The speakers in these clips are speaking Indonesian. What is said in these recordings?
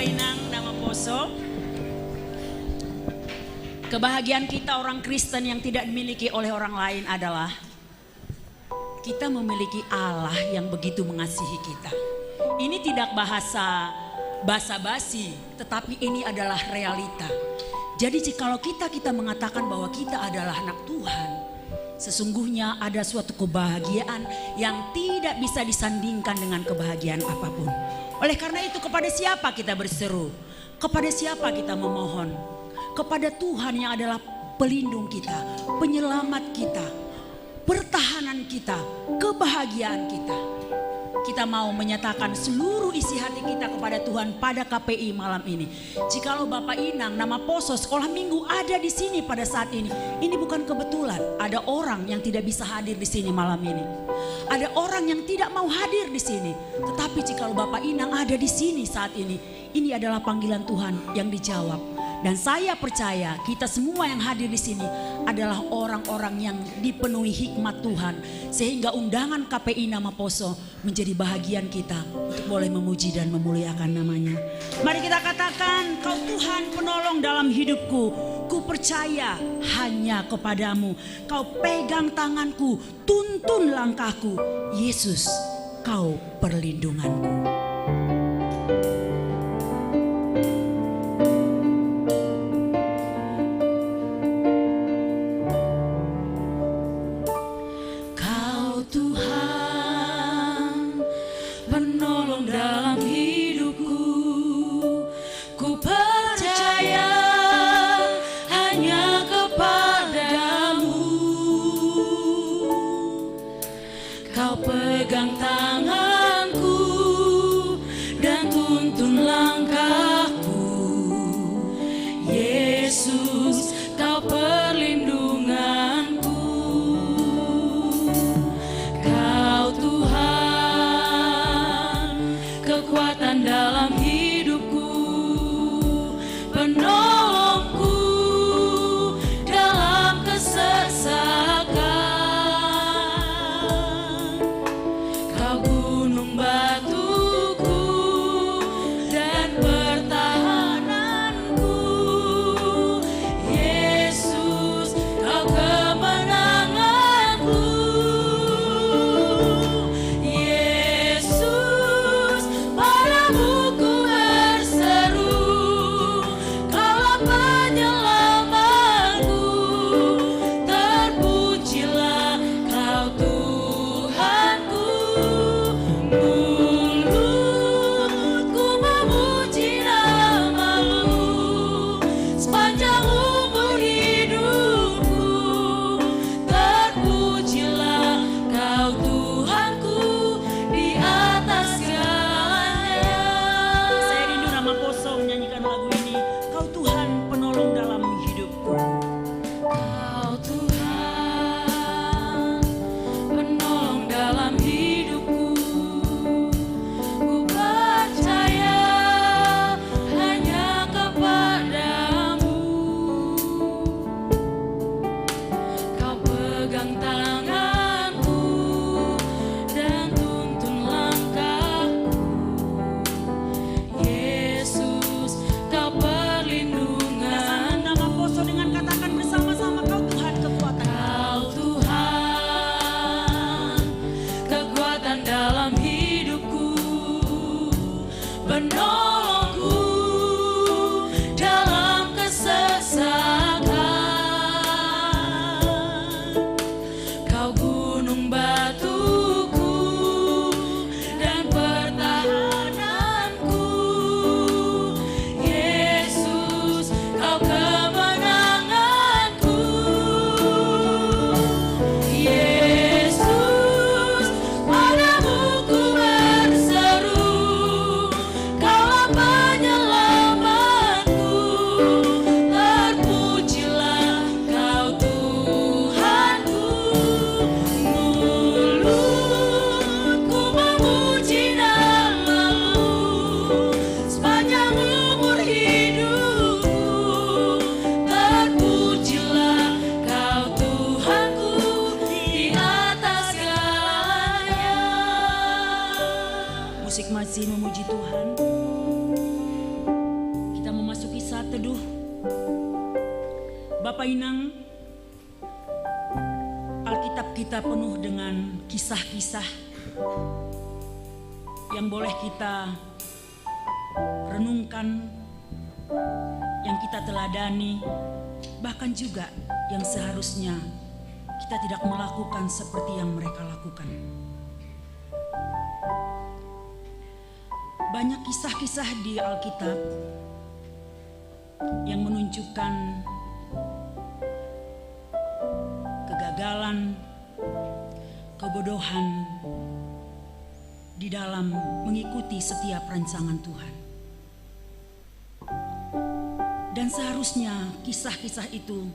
Inang Namaposo. Kebahagiaan kita orang Kristen yang tidak dimiliki oleh orang lain adalah kita memiliki Allah yang begitu mengasihi kita. Ini tidak bahasa basa-basi, tetapi ini adalah realita. Jadi jikalau kita mengatakan bahwa kita adalah anak Tuhan, sesungguhnya ada suatu kebahagiaan yang tidak bisa disandingkan dengan kebahagiaan apapun. Oleh karena itu, kepada siapa kita berseru? Kepada siapa kita memohon? Kepada Tuhan yang adalah pelindung kita, penyelamat kita, pertahanan kita, kebahagiaan kita. Kita mau menyatakan seluruh isi hati kita kepada Tuhan pada KPI malam ini. Jikalau Bapak Inang Namaposo sekolah minggu ada di sini pada saat ini bukan kebetulan. Ada orang yang tidak bisa hadir di sini malam ini. Ada orang yang tidak mau hadir di sini. Tetapi jikalau Bapak Inang ada di sini saat ini adalah panggilan Tuhan yang dijawab. Dan saya percaya kita semua yang hadir di sini adalah orang-orang yang dipenuhi hikmat Tuhan. Sehingga undangan KPI Namaposo menjadi bahagian kita untuk boleh memuji dan memuliakan namanya. Mari kita katakan, Kau Tuhan penolong dalam hidupku. Ku percaya hanya kepadamu. Kau pegang tanganku, tuntun langkahku. Yesus, Kau perlindunganku. Pegang tanganku dan tuntun langkahku. Yesus, Kau perlindunganku. Kau Tuhan, kekuatan dalam hidupku, penolongku dalam kesesakan. Musik masih memuji Tuhan. saat teduh, Bapak Inang, Alkitab kita penuh dengan kisah-kisah yang boleh kita renungkan, yang kita teladani, bahkan juga yang seharusnya kita tidak melakukan seperti yang mereka lakukan. Banyak kisah-kisah di Alkitab yang menunjukkan kegagalan, kebodohan di dalam mengikuti setiap rancangan Tuhan. Dan seharusnya kisah-kisah itu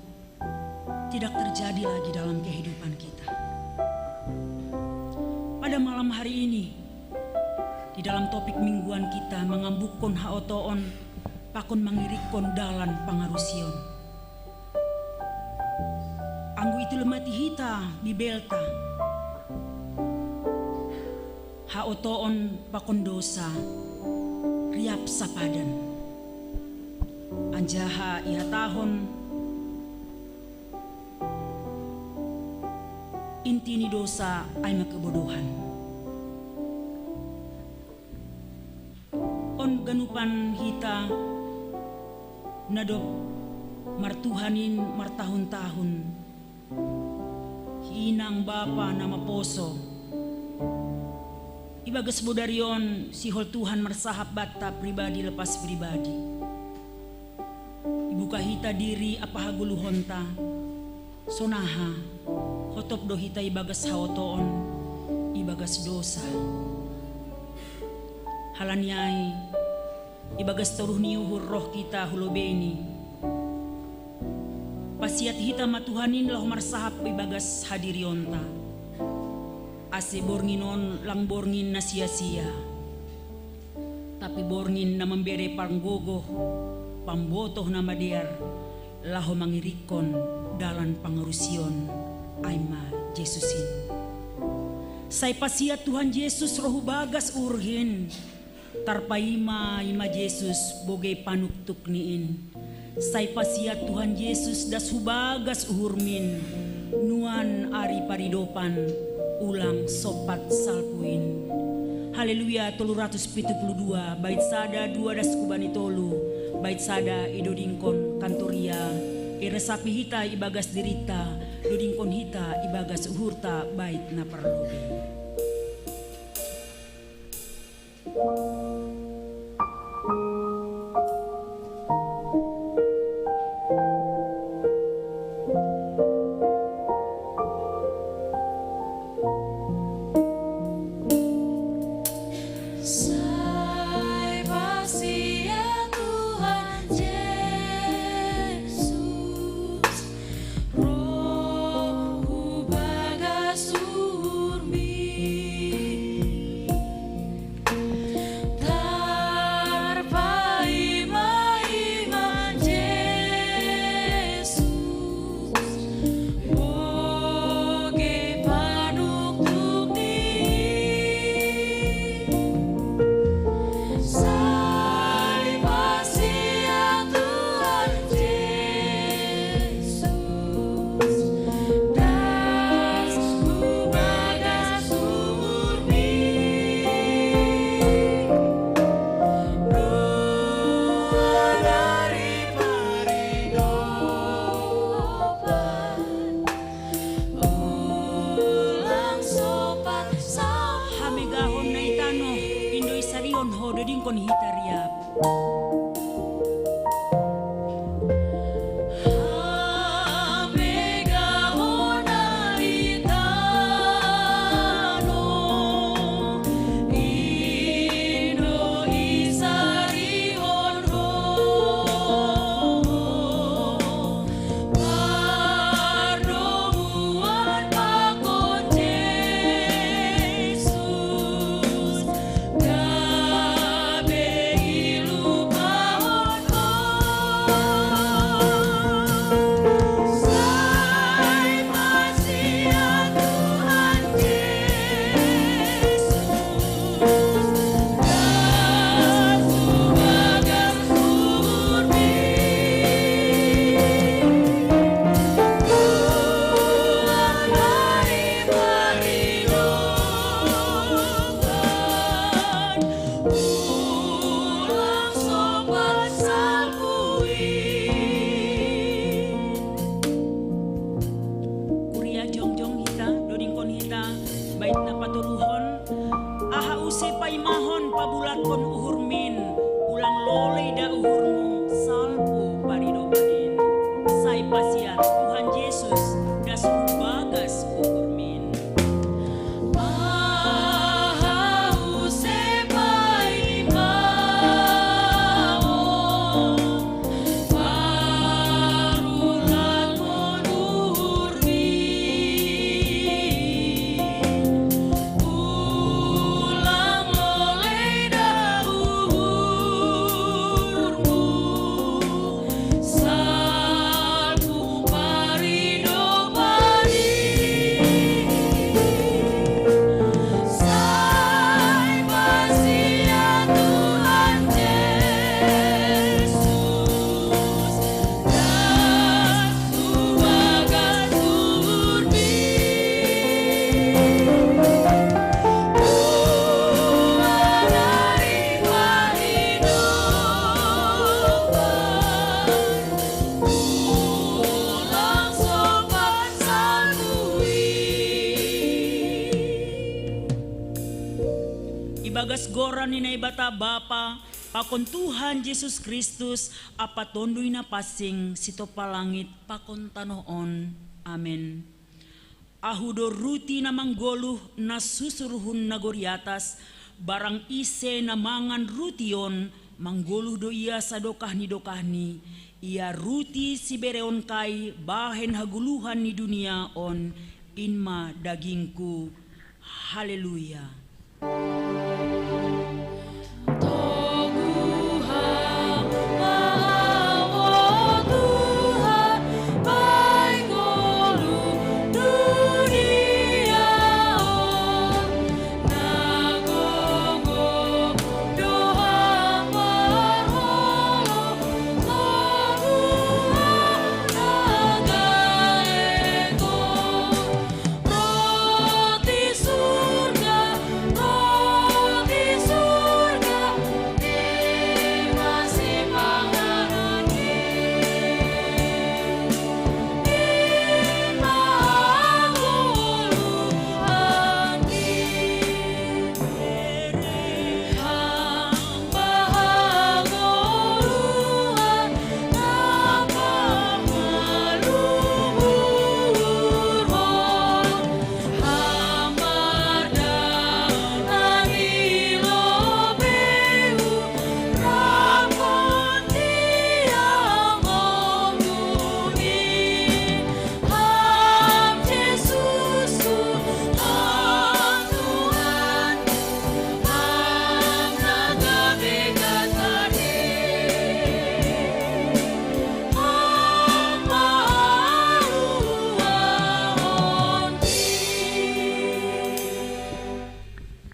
tidak terjadi lagi dalam kehidupan kita. Pada malam hari ini, di dalam topik mingguan kita mengambukon haotoon, pakon mangirikon dalan pangarusion. Anggu itu lemati hita bibelta. Haotoon pakon dosa, riap sapadan. Anjaha iha tahun, inti ni dosa aima kebodohan. On ganupan hita nadop martuhanin martahun-tahun, hinang bapa nama poso, ibagas bodarion sihol Tuhan mersahap bata pribadi lepas pribadi. Ibuka hita diri apa haguluhonta, sonaha, hotop do hita ibagas haotoon, ibagas dosa. Halanyai, ibagas taruh niuhur roh kita hulobeni. Pasiat hita matuhanin lah marsahap ibagas hadirionta. Ase bornginon lang borngin na sia-sia. Tapi borngin na membere panggogoh, pambotoh nama diar, laho mangirikon dalan pangarusion aima Jesusin. Say pasiat Tuhan Yesus rohu bagas urhin, tarpaima ima Yesus boge panuktuk niin. Say pasiat Tuhan Yesus das hubagas uhurmin, nuan ari paridopan ulang sopat salpuin. Haleluya 372 bait sada 2 das kubani tolu, bait sada idodingkon kantoria, iresapi hita ibagas dirita, dodingkon hita ibagas uhurta bait na parlobe. Dodingkon hita riap. Gabe ilupa uhur min, ulang lolei da uhurmu, salpu parido badin. Sai pasian Tuhan Yesus das bagas uhur min. Ibagas goran ni naibata Bapa, pakon Tuhan Yesus Kristus, apa tondoy na pasing sito palangit pakon tanoon. Amen. Ahudo ruti na manggoluh na susuruhun na goriatas, barang ise na mangan rution, manggoluh do iya sa dokahni, ia ruti si bereon kai bahen haguluhan ni dunia on, inma dagingku. Haleluya.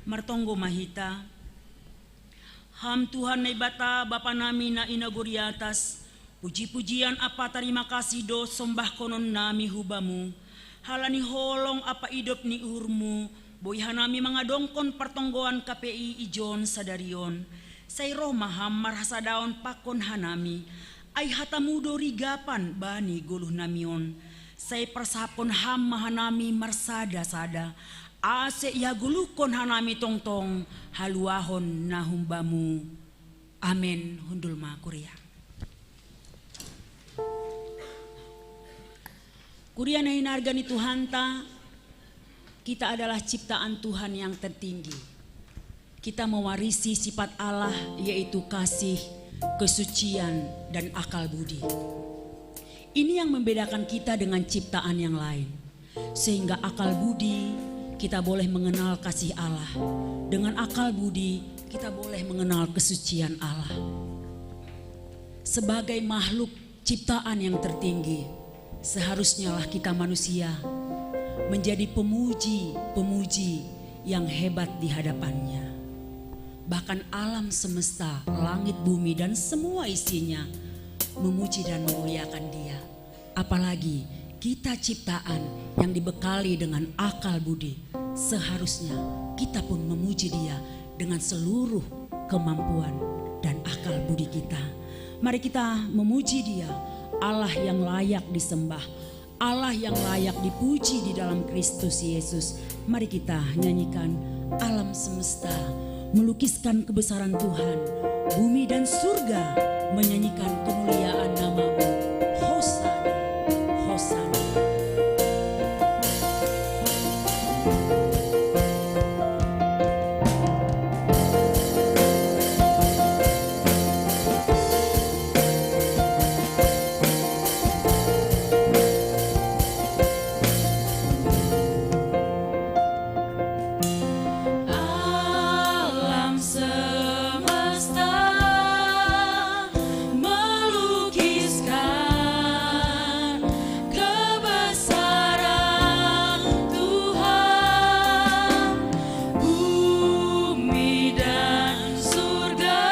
Martonggo mahita. Ham Tuhan na ibata Bapa nami na inaguriatas, puji-pujian apa terima kasih do sombah konon nami hubamu, halani holong apa idop ni urmu, boyha nami mangadongkon pertonggoan KPI ijon sadarion, say Roma ham marhasa daon pakon hanami, ay hatamudo rigapan bani guluh namion, say persapon ham mahanami marsada-sada, ase ia gulukon hanami tongtong haluahon na humbamu. Amen. Hundul ma kuria. Kuria na hinarga ni Tuhan ta, kita adalah ciptaan Tuhan yang tertinggi. Kita mewarisi sifat Allah yaitu kasih, kesucian, dan akal budi. Ini yang membedakan kita dengan ciptaan yang lain. Sehingga akal budi kita boleh mengenal kasih Allah. Dengan akal budi kita boleh mengenal kesucian Allah. Sebagai makhluk ciptaan yang tertinggi, seharusnya lah kita manusia menjadi pemuji-pemuji yang hebat di hadapannya. Bahkan alam semesta, langit bumi dan semua isinya memuji dan memuliakan Dia. Apalagi kita ciptaan yang dibekali dengan akal budi, seharusnya kita pun memuji Dia dengan seluruh kemampuan dan akal budi kita. Mari kita memuji Dia, Allah yang layak disembah, Allah yang layak dipuji di dalam Kristus Yesus. Mari kita nyanyikan alam semesta melukiskan kebesaran Tuhan. Bumi dan surga menyanyikan kemuliaan nama-Mu. Hosana, Hosana. Alam semesta melukiskan kebesaran Tuhan. Bumi dan surga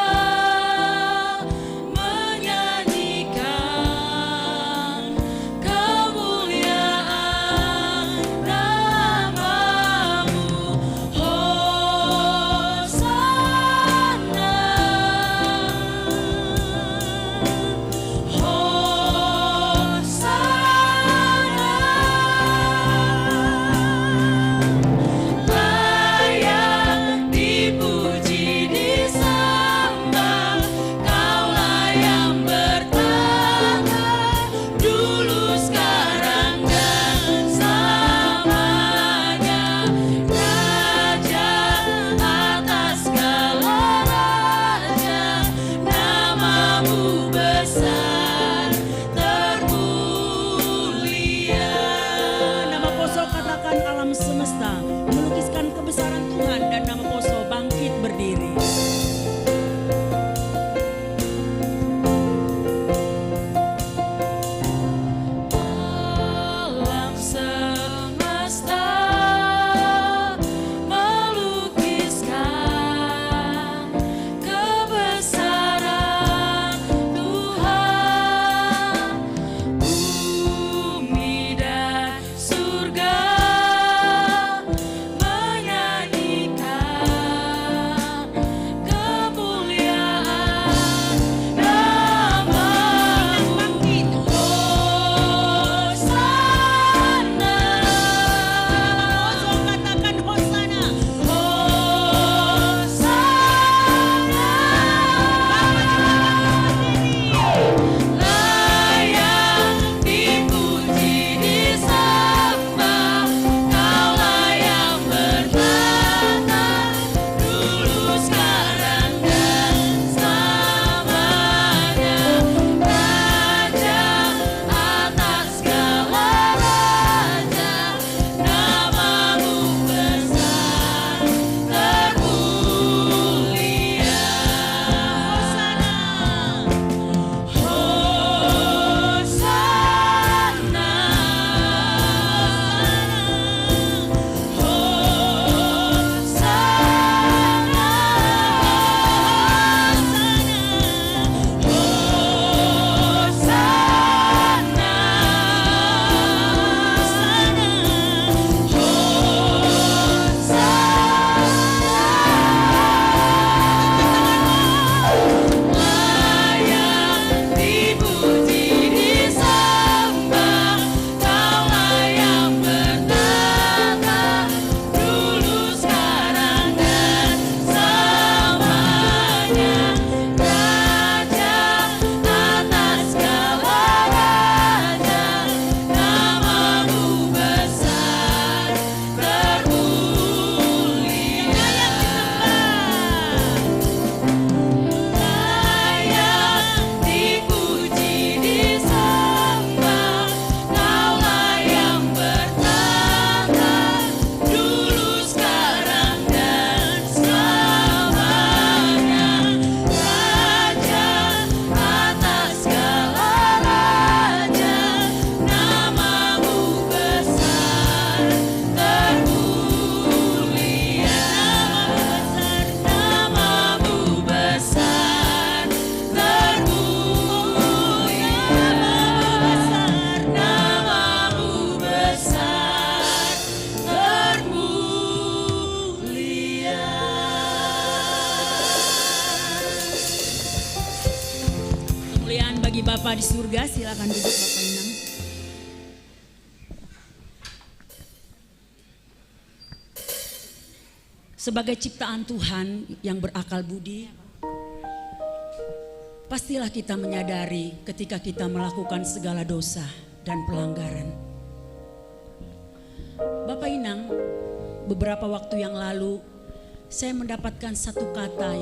menyanyikan kemuliaan nama-Mu. Hosana, Hosana. Layak dipuji disembah, Kaulah yang bertata dulu, sekarang dan selamanya. Raja atas segala raja, nama-Mu besar termulia. Nama Poso katakan alam semesta melukiskan kebesaran Tuhan, dan nama Poso bangkit berdiri. Alam semesta melukiskan kebesaran Tuhan. Bumi dan surga menyanyikan kemuliaan nama-Mu. Hosana, Poso katakan Hosana. layak dipuji disembah, Kaulah yang bertata dulu, sekarang dan selamanya. Raja atas segala raja, nama-Mu besar termulia. Layak dipuji disembah, Kaulah yang bertata dulu, sekarang dan selamanya. Raja atas segala raja, nama-Mu besar termulia. Layak dipuji disembah, Kaulah yang bertata dulu, sekarang dan selamanya. Raja atas segala raja, nama-Mu besar termulia. Nama-Mu besar termulia. Nama-Mu besar termulia. Kemuliaan bagi Bapa di surga. Silakan duduk Bapak Inang. sebagai ciptaan Tuhan yang berakal budi, pastilah kita menyadari ketika kita melakukan segala dosa dan pelanggaran. Bapak Inang, beberapa waktu yang lalu saya mendapatkan satu kata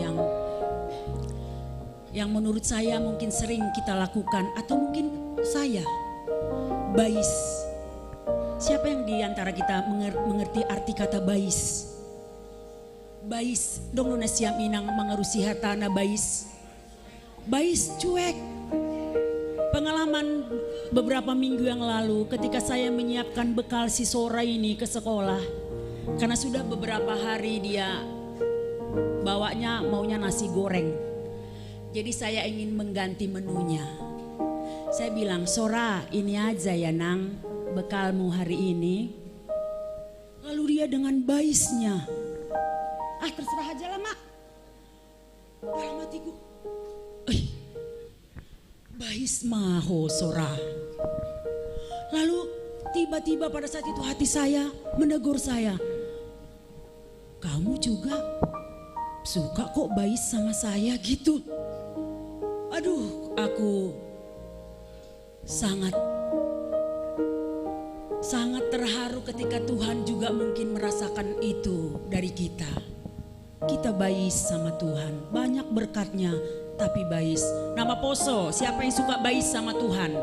yang menurut saya mungkin sering kita lakukan atau mungkin saya, bais. Siapa yang di antara kita mengerti arti kata bais? Bais, dong nuna siam inang mengerusi hatana bais. Bais cuek. Pengalaman beberapa minggu yang lalu ketika saya menyiapkan bekal si Sora ini ke sekolah. Karena sudah beberapa hari dia bawanya maunya nasi goreng. Jadi saya ingin mengganti menunya. Saya bilang, Sora ini aja ya nang bekalmu hari ini. Lalu dia dengan baisnya, ah terserah aja lah mak. Dalam hatiku, bais maho Sora. Lalu tiba-tiba pada saat itu hati saya menegur saya, kamu juga suka kok bais sama saya gitu. Aduh, aku sangat terharu ketika Tuhan juga mungkin merasakan itu dari kita. Kita bais sama Tuhan, banyak berkatnya tapi bais. Nama Poso, siapa yang suka bais sama Tuhan?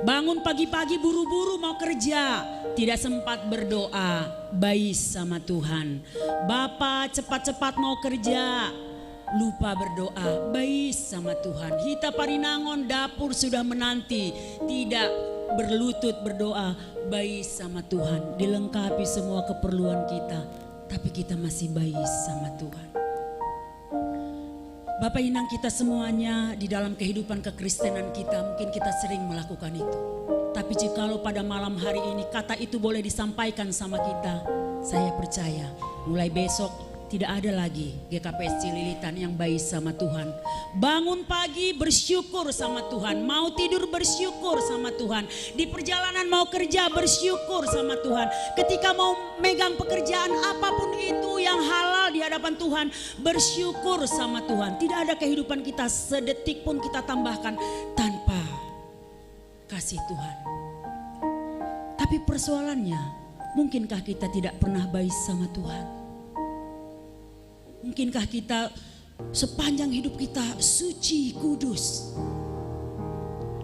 Bangun pagi-pagi buru-buru mau kerja, tidak sempat berdoa, bais sama Tuhan. Bapak cepat-cepat mau kerja, lupa berdoa, bais sama Tuhan. Hita parinangon dapur sudah menanti, tidak berlutut berdoa, bais sama Tuhan. Dilengkapi semua keperluan kita, tapi kita masih bais sama Tuhan. Bapak Inang, kita semuanya di dalam kehidupan kekristenan kita mungkin kita sering melakukan itu. Tapi jikalau pada malam hari ini kata itu boleh disampaikan sama kita, saya percaya mulai besok tidak ada lagi GKPS Cililitan yang bais sama Tuhan. Bangun pagi bersyukur sama Tuhan, mau tidur bersyukur sama Tuhan, di perjalanan mau kerja bersyukur sama Tuhan, ketika mau megang pekerjaan apapun itu yang halal di hadapan Tuhan bersyukur sama Tuhan. Tidak ada kehidupan kita sedetik pun kita tambahkan tanpa kasih Tuhan. Tapi persoalannya, mungkinkah kita tidak pernah bais sama Tuhan? Mungkinkah kita sepanjang hidup kita suci, kudus?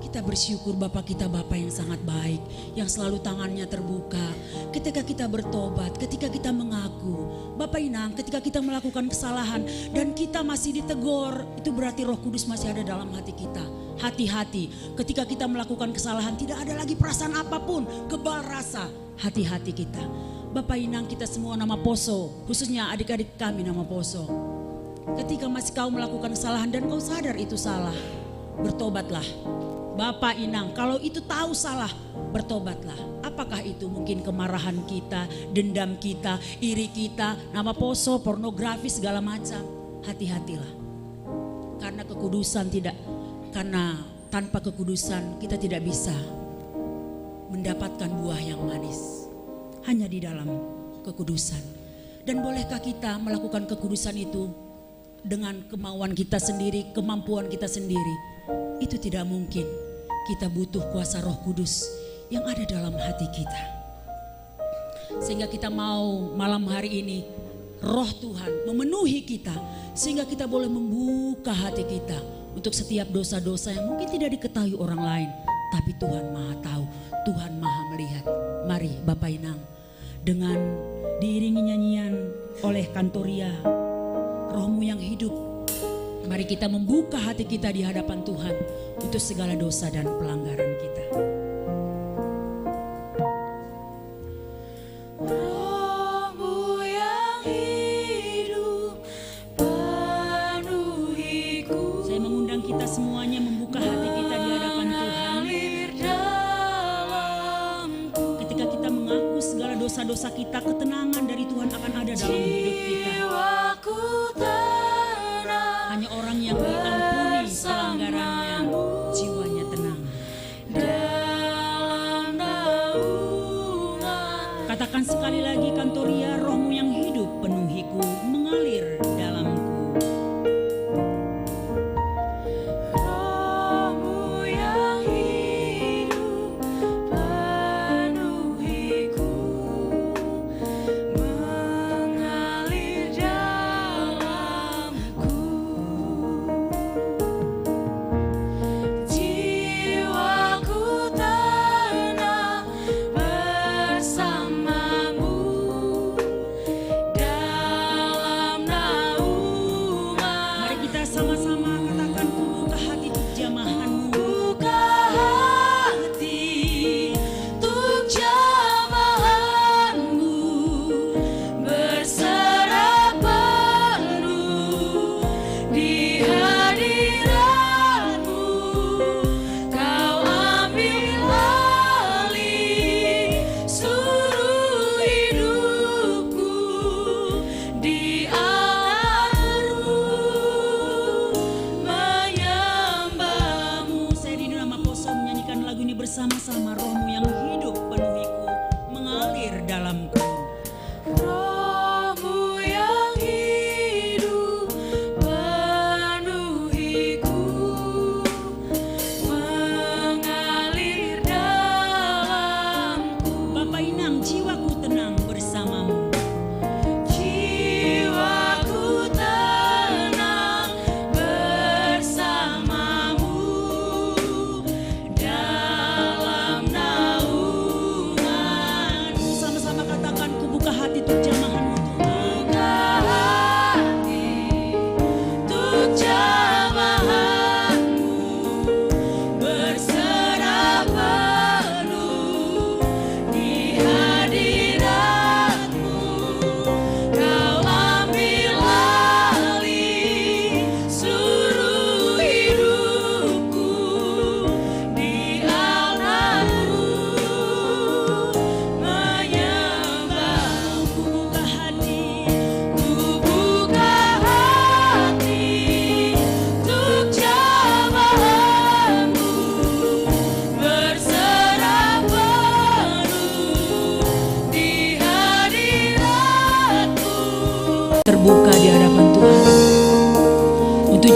Kita bersyukur Bapak kita Bapak yang sangat baik, yang selalu tangannya terbuka. Ketika kita bertobat, ketika kita mengaku, Bapak Inang, ketika kita melakukan kesalahan dan kita masih ditegur, itu berarti Roh Kudus masih ada dalam hati kita. Hati-hati, ketika kita melakukan kesalahan tidak ada lagi perasaan apapun, kebal rasa, hati-hati kita. Bapak Inang, kita semua nama Poso, khususnya adik-adik kami nama Poso. Ketika masih kau melakukan kesalahan dan kau sadar itu salah, bertobatlah. Bapak Inang, kalau itu tahu salah, bertobatlah. Apakah itu mungkin kemarahan kita, dendam kita, iri kita, nama Poso, pornografi segala macam. Hati-hatilah. Karena tanpa kekudusan kita tidak bisa mendapatkan buah yang manis. Hanya di dalam kekudusan. Dan bolehkah kita melakukan kekudusan itu dengan kemauan kita sendiri, kemampuan kita sendiri? Itu tidak mungkin. Kita butuh kuasa Roh Kudus yang ada dalam hati kita. Sehingga kita mau malam hari ini Roh Tuhan memenuhi kita, sehingga kita boleh membuka hati kita untuk setiap dosa-dosa yang mungkin tidak diketahui orang lain, tapi Tuhan Maha tahu, Tuhan Maha melihat. Mari Bapak Inang, dengan diiringi nyanyian oleh Kantoria, Rohmu yang hidup, mari kita membuka hati kita di hadapan Tuhan untuk segala dosa dan pelanggaran kita. Rohmu yang hidup penuhiku. Saya mengundang kita semuanya membuka hati kita di hadapan Tuhan. Ketika kita mengaku segala dosa-dosa kita, ketenangan dari Tuhan akan ada dalam hidup kita. Hanya orang yang diampuni pelanggarannya, jiwanya tenang. Katakan sekali lagi Kantoria, Rohmu yang hidup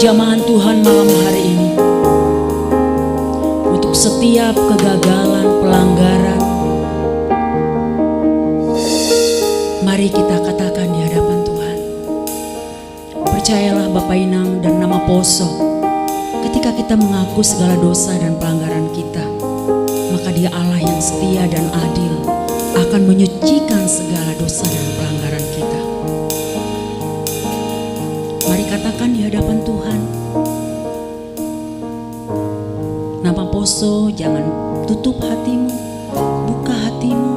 jamahan Tuhan malam hari ini. Untuk setiap kegagalan, pelanggaran, mari kita katakan di hadapan Tuhan. Percayalah Bapak Inang dan nama Poso, ketika kita mengaku segala dosa dan pelanggaran kita, maka Dia Allah yang setia dan adil akan menyucikan segala dosa dan pelanggaran kita. Mari katakan di hadapan Tuhan. Nama Poso, jangan tutup hatimu, buka hatimu.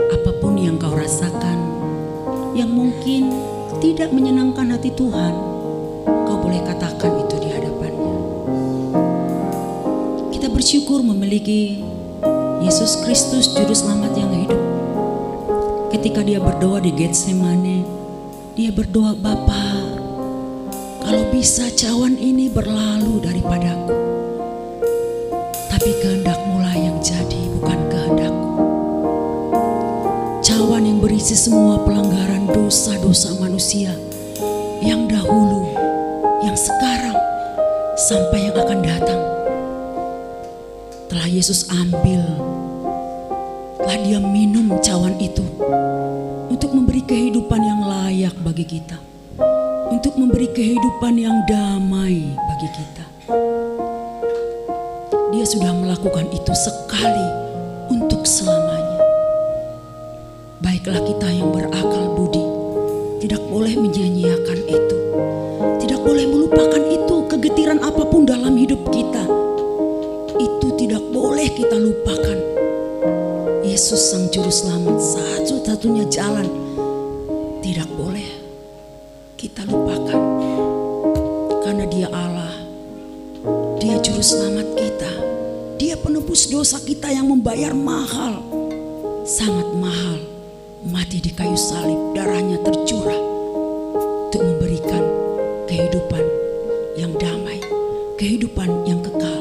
Apapun yang kau rasakan, yang mungkin tidak menyenangkan hati Tuhan, kau boleh katakan itu di hadapannya. Kita bersyukur memiliki Yesus Kristus Juru Selamat yang hidup. Ketika Dia berdoa di Getsemane, Dia berdoa, Bapa, kalau bisa cawan ini berlalu daripadaku, tapi kehendak-Mu lah yang jadi, bukan kehendakku. Cawan yang berisi semua pelanggaran dosa-dosa manusia, yang dahulu, yang sekarang, sampai yang akan datang, telah Yesus ambil. Telah Dia minum cawan itu untuk memberi kehidupan yang layak bagi kita, untuk memberi kehidupan yang damai bagi kita. Dia sudah melakukan itu sekali untuk selamanya. Baiklah kita yang berakal budi, tidak boleh menyia-nyiakan itu, tidak boleh melupakan itu. Kegetiran apapun dalam hidup kita, itu tidak boleh kita lupakan. Yesus Sang Juru Selamat, satu-satunya jalan, tidak boleh kita lupakan. Karena Dia Allah, Dia Juru Selamat kita, Dia penebus dosa kita yang membayar mahal, sangat mahal, mati di kayu salib, darahnya tercurah untuk memberikan kehidupan yang damai, kehidupan yang kekal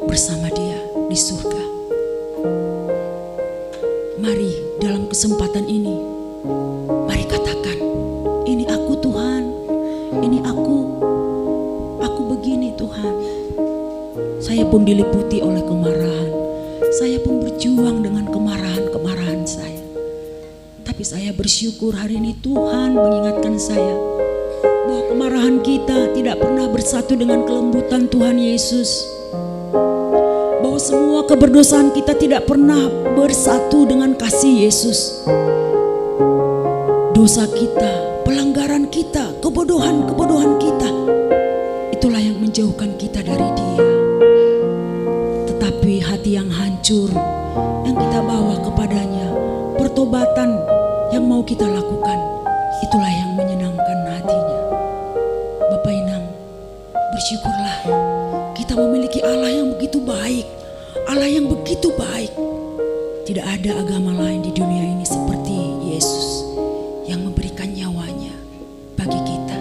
bersama Dia di surga. Mari dalam kesempatan ini, mari katakan, ini aku Tuhan, ini aku begini Tuhan. Saya pun diliputi oleh kemarahan, saya pun berjuang dengan kemarahan saya. Tapi saya bersyukur hari ini Tuhan mengingatkan saya bahwa kemarahan kita tidak pernah bersatu dengan kelembutan Tuhan Yesus. Bahwa semua keberdosaan kita tidak pernah bersatu dengan kasih Yesus. Dosa kita, pelanggaran kita, kebodohan kita, itulah yang menjauhkan kita dari Dia. Tetapi hati yang hancur yang kita bawa kepadanya, pertobatan yang mau kita lakukan, itulah yang menyenangkan hatinya. Bapak Inang, bersyukurlah kita memiliki Allah yang begitu baik, Allah yang begitu baik. Tidak ada agama lain di dunia ini seperti Yesus yang memberikan nyawanya bagi kita.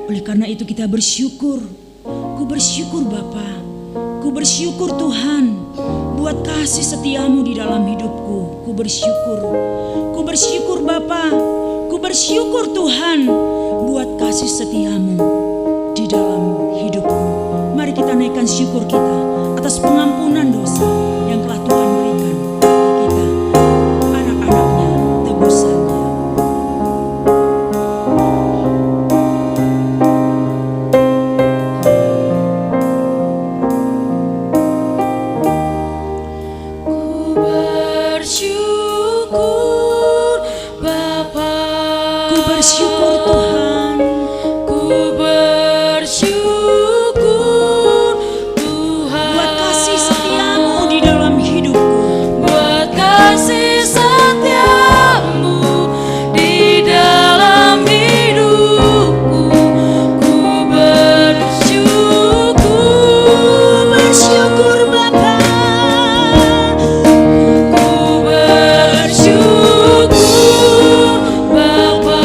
Oleh karena itu kita bersyukur. Ku bersyukur Bapa, ku bersyukur Tuhan buat kasih setiamu di dalam hidupku. Ku bersyukur Bapa, ku bersyukur Tuhan buat kasih setiamu di dalam hidupku. Mari kita naikkan syukur kita atas pengampunan dosa yang telah Tuhan berikan bagi kita, anak-anaknya, tebusannya. Ku bersyukur Bapa, Ku bersyukur Tuhan, ku bersyukur Tuhan buat kasih setiamu di dalam hidupku. buat kasih setiamu di dalam hidupku. Ku bersyukur Bapa, ku bersyukur Bapa,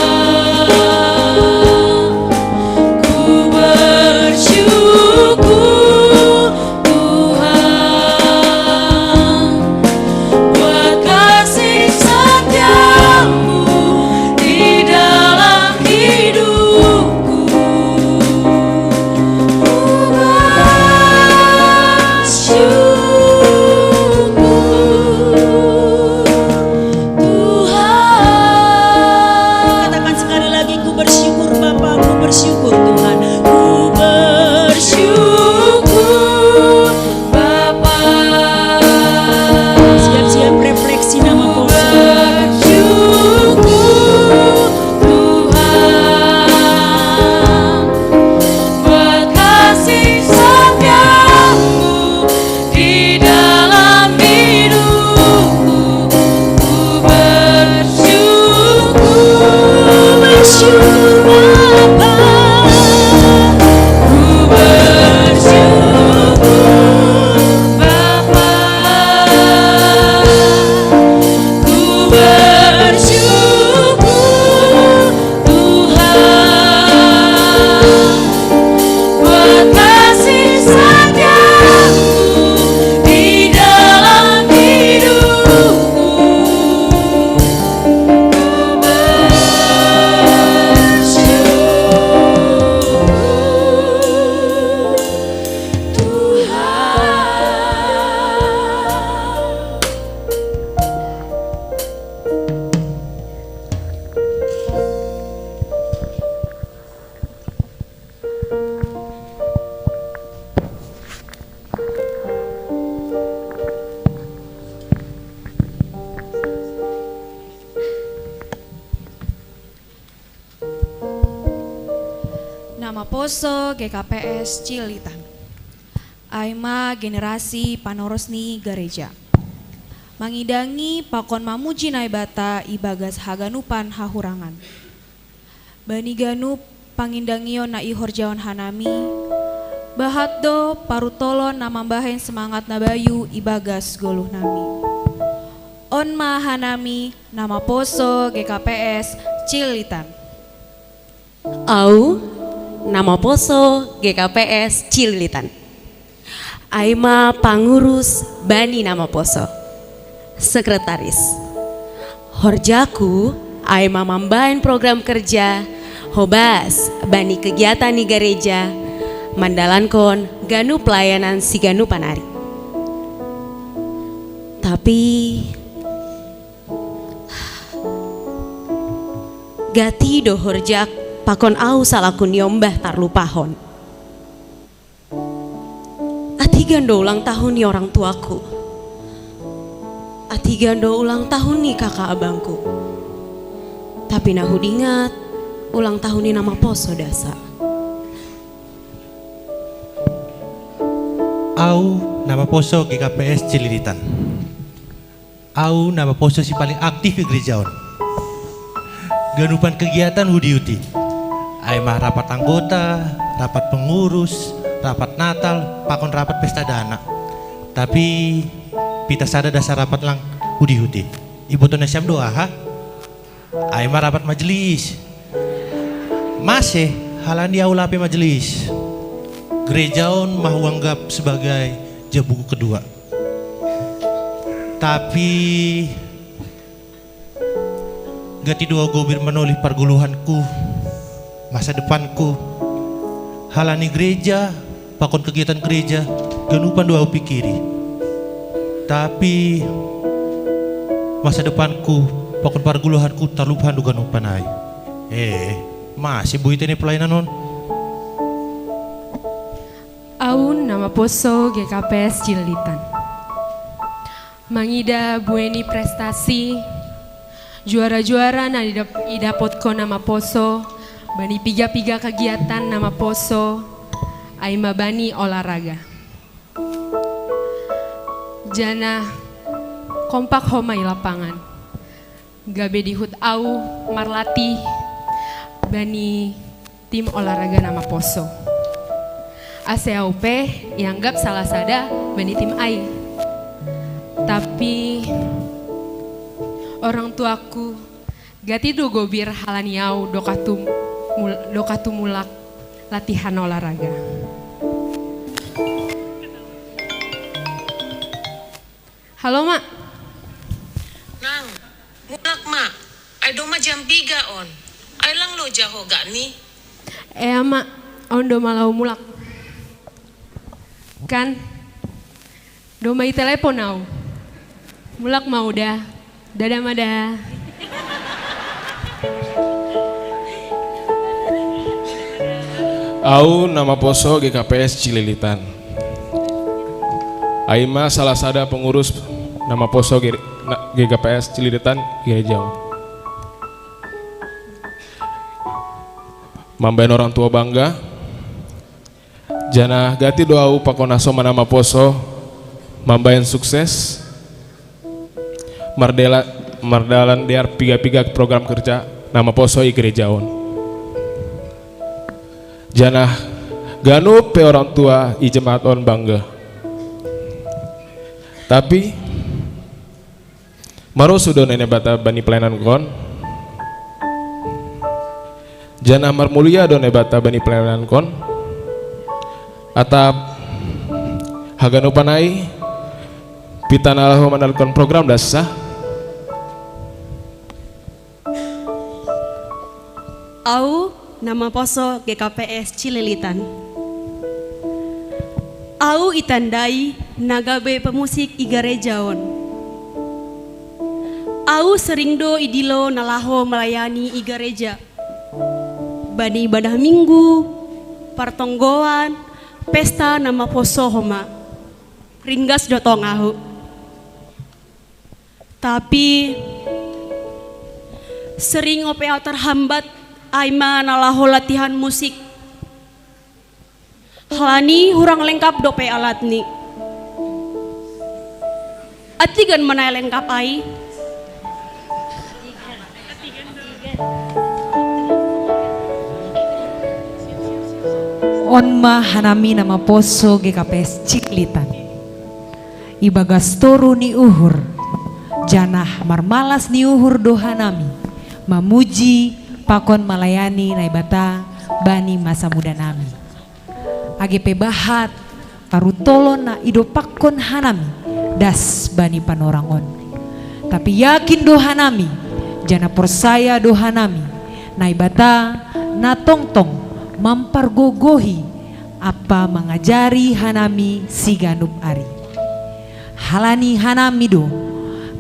Nama Poso GKPS Cililitan. Aima generasi panorosni gereja. Mangidangi pakon mamuji naibata ibagas haganupan hahurangan. Bani ganup pangindangio na ihorjawan hanami. Bahatdo parutolon namambahen semangat nabayu ibagas goluh nami. Onma hanami nama Poso GKPS Cililitan. Au nama Poso GKPS Cililitan. Aima pangurus Bani nama Poso. Sekretaris. Horjaku Aima mambain program kerja Hobas Bani kegiatan di gereja Mandalankon ganu pelayanan si ganu panari. Tapi gati do horjak pakon au salaku nyombah tarlupahon. Atigando ulang tahun ni orang tuaku. Atigando ulang tahun ni kakak abangku. Tapi nahu dingat ulang tahun ni nama Poso dasa. Au nama Poso GKPS Cililitan. Au nama Poso si paling aktif di gerejaon. Ganupan kegiatan hudi-hudi. Aima rapat anggota, rapat pengurus, rapat Natal, pakon rapat pesta dana. Tapi pita sada dasar rapat lang hudi-hudi. Ibu tuh nasiam doa ha? Aima rapat majelis. Masih halan dia ulapi majelis. Gerejaon mahu anggap sebagai jabuku kedua. Tapi gati dua gobir menolih perguluhanku, masa depanku. Halani gereja, pakon kegiatan gereja, ganupan doa pikiri. Tapi masa depanku, pakon perguluhanku terlupahan duga ganupan ai. Masih buit ini pelayanan non. Aun nama Poso GKPS Cililitan. Mangida bueni prestasi juara-juara na idapotko nama Poso, bani piga-piga kegiatan nama Poso, aima bani olahraga. Jana kompak homai lapangan. Gabe dihut au marlati bani tim olahraga nama Poso. ACAUP ianggap salah sada bani tim ai. Tapi orang tuaku gati do gobir halaniau dokatu mulak latihan olahraga. Halo mak. Nang, mulak mak. Ay doma jam 3 on. Ay lang lo jaho gak ni? Mak, on do malau mulak. Kan, do mai telepon au. Mulak mau dah. Dadah mada. Au nama Poso GKPS Cililitan. Aima salah sada pengurus nama Poso GKPS Cililitan gereja. Mambain orang tua bangga. Jana gati doau pakonaso nama Poso mambain sukses. Mardalan diar piga-piga program kerja nama Poso i gerejaon. Janah ganu pe orang tua i jemaat on bangga. Tapi maro sudah nenek bata bani pelayanan kon. Janah marmulia do nebata bani pelayanan kon. Atap haganu panai pitana lahu manalkon program dasa. Au nama poso GKPS Cililitan. Au itandai nagabe pemusik igarejaon. Au seringdo idilo nalaho melayani igareja. Bani ibadah minggu, partonggoan, pesta nama poso homa. Ringgas dotong ahu. Tapi sering opea terhambat aima nalaho latihan musik. Halani hurang lengkap dope alat ni. Atigan mana lengkap ai? Onma hanami nama poso GKPS Cililitan. Ibagas toru ni uhur. Janah marmalas ni uhur dohanami. Mamuji pakon malayani naibata bani masa muda nami. AGP bahat karutolon na ido pakon hanami. Das bani panorangon. Tapi yakin dohanami. Jana persaya dohanami. Naibata na tongtong mampargogohi apa mengajari hanami si ganup ari. Halani hanami do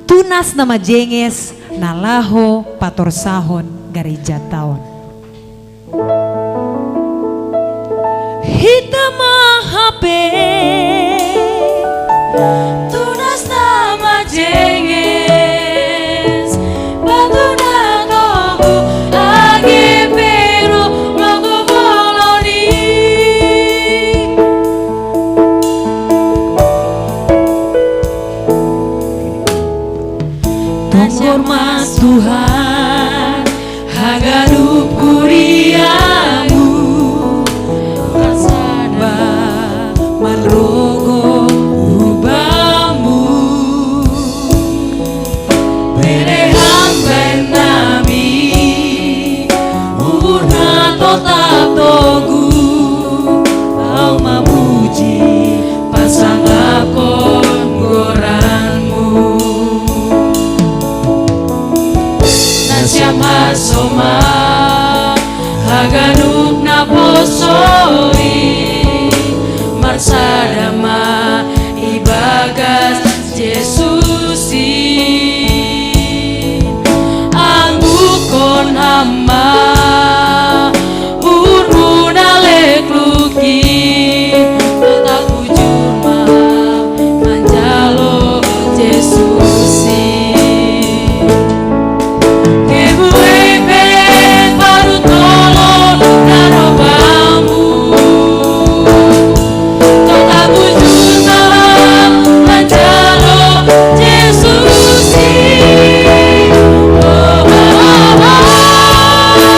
tunas nama jenges nalaho pator sahon gareja taon. Hitama HP tunas nama jenges batu nagoku agi peru logo boloni. Tongkor mas Tuhan haganup kuriamu kasaba manrogo ubamu berehan benami urna totap togu au mamuji pasangapon goranmu nasyama soma haganup na posoi marsadama ibagas Jesusi angukon hama uruna lekluki tetap ujur manjalo Jesusi kebuepe baru tolong narobamu tetap ujur manjalo Jesusi. Oh, oh, oh, oh.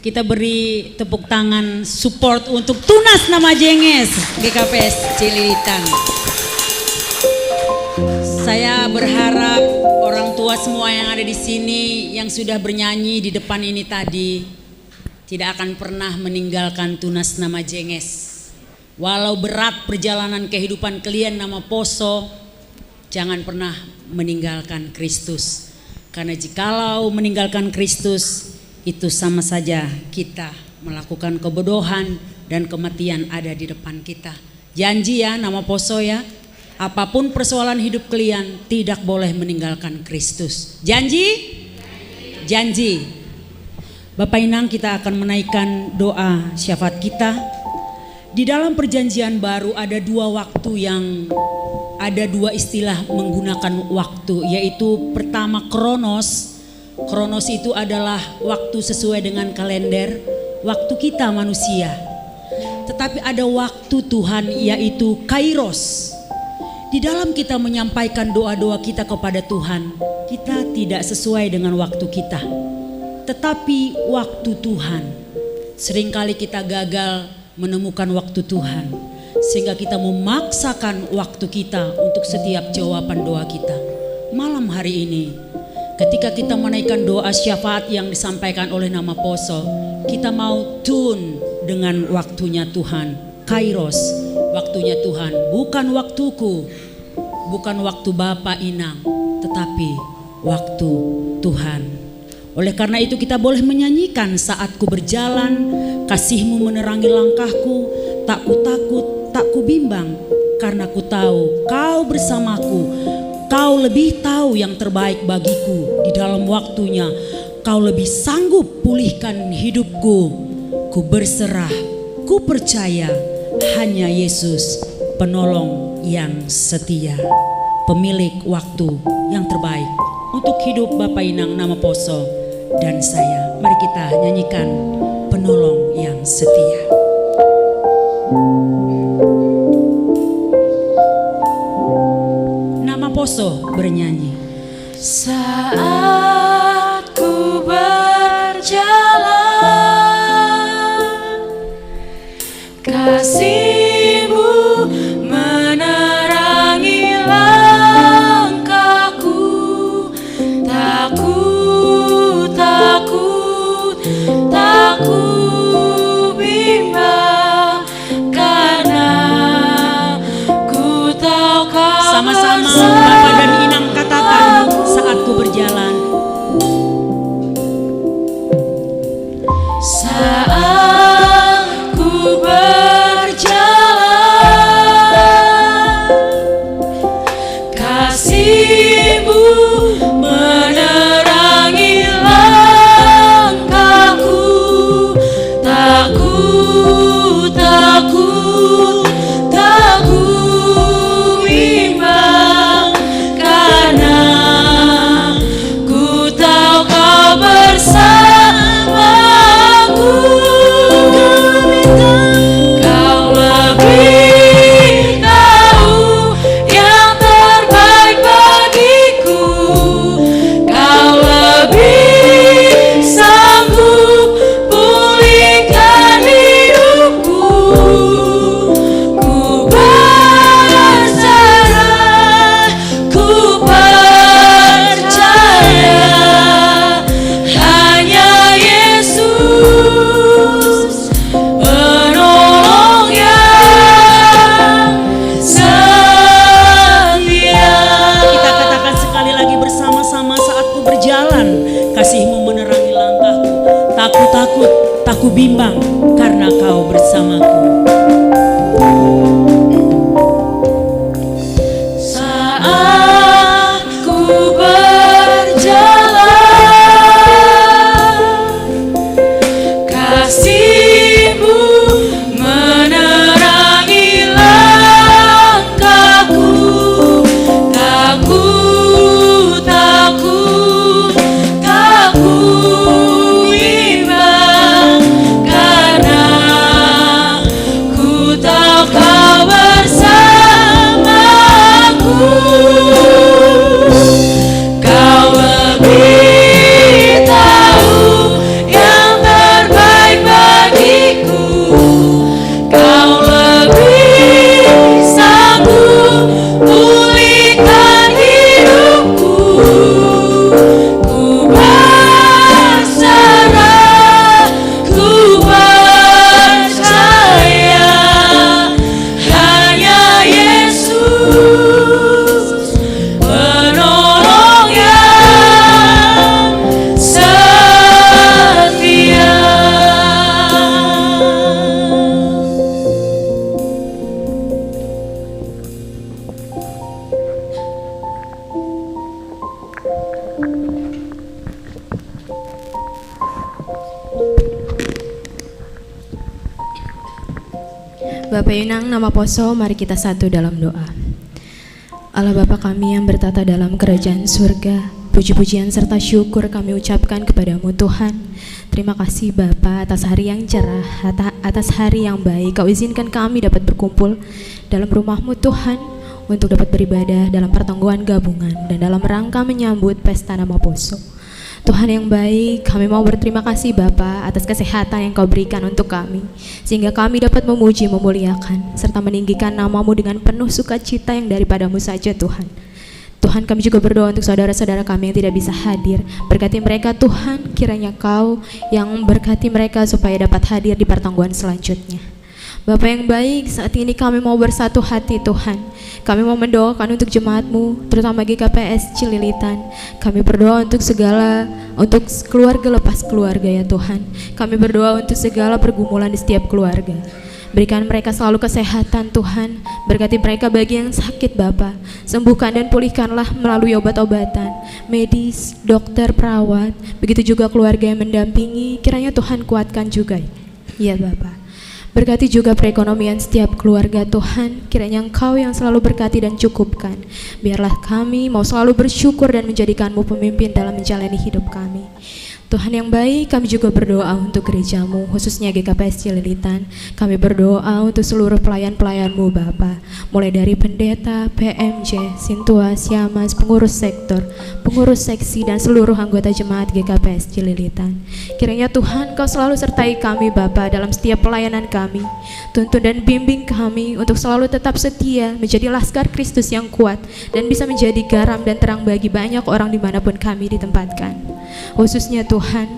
Kita beri tepuk tangan support untuk Tunas Nama Jenges GKPS Cililitan. Saya berharap orang tua semua yang ada di sini yang sudah bernyanyi di depan ini tadi tidak akan pernah meninggalkan Tunas Nama Jenges. Walau berat perjalanan kehidupan kalian nama Poso, jangan pernah meninggalkan Kristus. Karena jikalau meninggalkan Kristus, itu sama saja kita melakukan kebodohan dan kematian ada di depan kita. Janji ya nama Poso ya, apapun persoalan hidup kalian tidak boleh meninggalkan Kristus. Janji? Janji. Bapak Inang, kita akan menaikkan doa syafaat kita. Di dalam perjanjian baru ada dua istilah menggunakan waktu, yaitu pertama kronos. Kronos itu adalah waktu sesuai dengan kalender, waktu kita manusia. Tetapi ada waktu Tuhan, yaitu kairos. Di dalam kita menyampaikan doa-doa kita kepada Tuhan, kita tidak sesuai dengan waktu kita, tetapi waktu Tuhan. Seringkali kita gagal menemukan waktu Tuhan, sehingga kita memaksakan waktu kita untuk setiap jawaban doa kita. Malam hari ini, ketika kita menaikkan doa syafaat yang disampaikan oleh nama Poso, kita mau tune dengan waktunya Tuhan. Kairos, waktunya Tuhan, bukan waktuku, bukan waktu Bapak Inang, tetapi waktu Tuhan. Oleh karena itu kita boleh menyanyikan saat ku berjalan, kasih-Mu menerangi langkahku, tak ku takut, tak ku bimbang, karena ku tahu Kau bersamaku. Kau lebih tahu yang terbaik bagiku di dalam waktunya. Kau lebih sanggup pulihkan hidupku. Ku berserah, ku percaya hanya Yesus penolong yang setia, pemilik waktu yang terbaik untuk hidup Bapak Inang nama Poso dan saya. Mari kita nyanyikan penolong yang setia. Nama Poso bernyanyi. Saat ku berjalan, kasih-Mu menerangi langkahku. Tak ku takut, tak ku bimbang, karena ku tahu Kau Sama-sama bersamaku. Bapak dan Inang katakan saat ku berjalan. Saat ku berjalan, kasih-Mu menerangi langkahku. Tak ku takut, tak ku bimbang, karena ku tahu Kau bersamaku. Kau lebih tahu yang terbaik bagiku. Kau lebih sanggup pulihkan hidupku. Ku berserah, ku percaya hanya Yesus penolong yang setia. Kita katakan sekali lagi bersama-sama saat ku berjalan, kasih-Mu menerangi langkahku. Tak ku takut, tak ku bimbang, karena Kau bersamaku. Saat ku berjalan, kasih-Mu menerangi langkahku. Tak ku takut, tak ku bimbang, karena Bapak Yunang, nama Poso, mari kita satu dalam doa. Allah Bapa kami yang bertata dalam kerajaan surga, puji-pujian serta syukur kami ucapkan kepadamu Tuhan. Terima kasih Bapa atas hari yang cerah, atas hari yang baik. Kau izinkan kami dapat berkumpul dalam rumah-Mu Tuhan, untuk dapat beribadah dalam pertanggungan gabungan dan dalam rangka menyambut pesta nama Poso. Tuhan yang baik, kami mau berterima kasih Bapa atas kesehatan yang Kau berikan untuk kami, sehingga kami dapat memuji, memuliakan, serta meninggikan nama-Mu dengan penuh sukacita yang daripada-Mu saja Tuhan. Tuhan, kami juga berdoa untuk saudara-saudara kami yang tidak bisa hadir. Berkati mereka Tuhan, kiranya Kau yang berkati mereka supaya dapat hadir di pertanggungan selanjutnya. Bapa yang baik, saat ini kami mau bersatu hati Tuhan. Kami mau mendoakan untuk jemaat-Mu, terutama GKPS Cililitan. Kami berdoa untuk untuk keluarga lepas keluarga ya Tuhan. Kami berdoa untuk segala pergumulan di setiap keluarga. Berikan mereka selalu kesehatan Tuhan. Berkati mereka bagi yang sakit Bapa. Sembuhkan dan pulihkanlah melalui obat-obatan, medis, dokter, perawat. Begitu juga keluarga yang mendampingi, kiranya Tuhan kuatkan juga. Ya Bapa. Berkati juga perekonomian setiap keluarga Tuhan, kiranya Engkau yang selalu berkati dan cukupkan. Biarlah kami mau selalu bersyukur dan menjadikan-Mu pemimpin dalam menjalani hidup kami. Tuhan yang baik, kami juga berdoa untuk gereja-Mu, khususnya GKPS Cililitan. Kami berdoa untuk seluruh pelayan-pelayan-Mu Bapa, mulai dari pendeta, PMJ, Sintua, Siamas, pengurus sektor, pengurus seksi, dan seluruh anggota jemaat GKPS Cililitan. Kiranya Tuhan Kau selalu sertai kami Bapa dalam setiap pelayanan kami. Tuntun dan bimbing kami untuk selalu tetap setia, menjadi laskar Kristus yang kuat, dan bisa menjadi garam dan terang bagi banyak orang dimanapun kami ditempatkan. Khususnya Tuhan,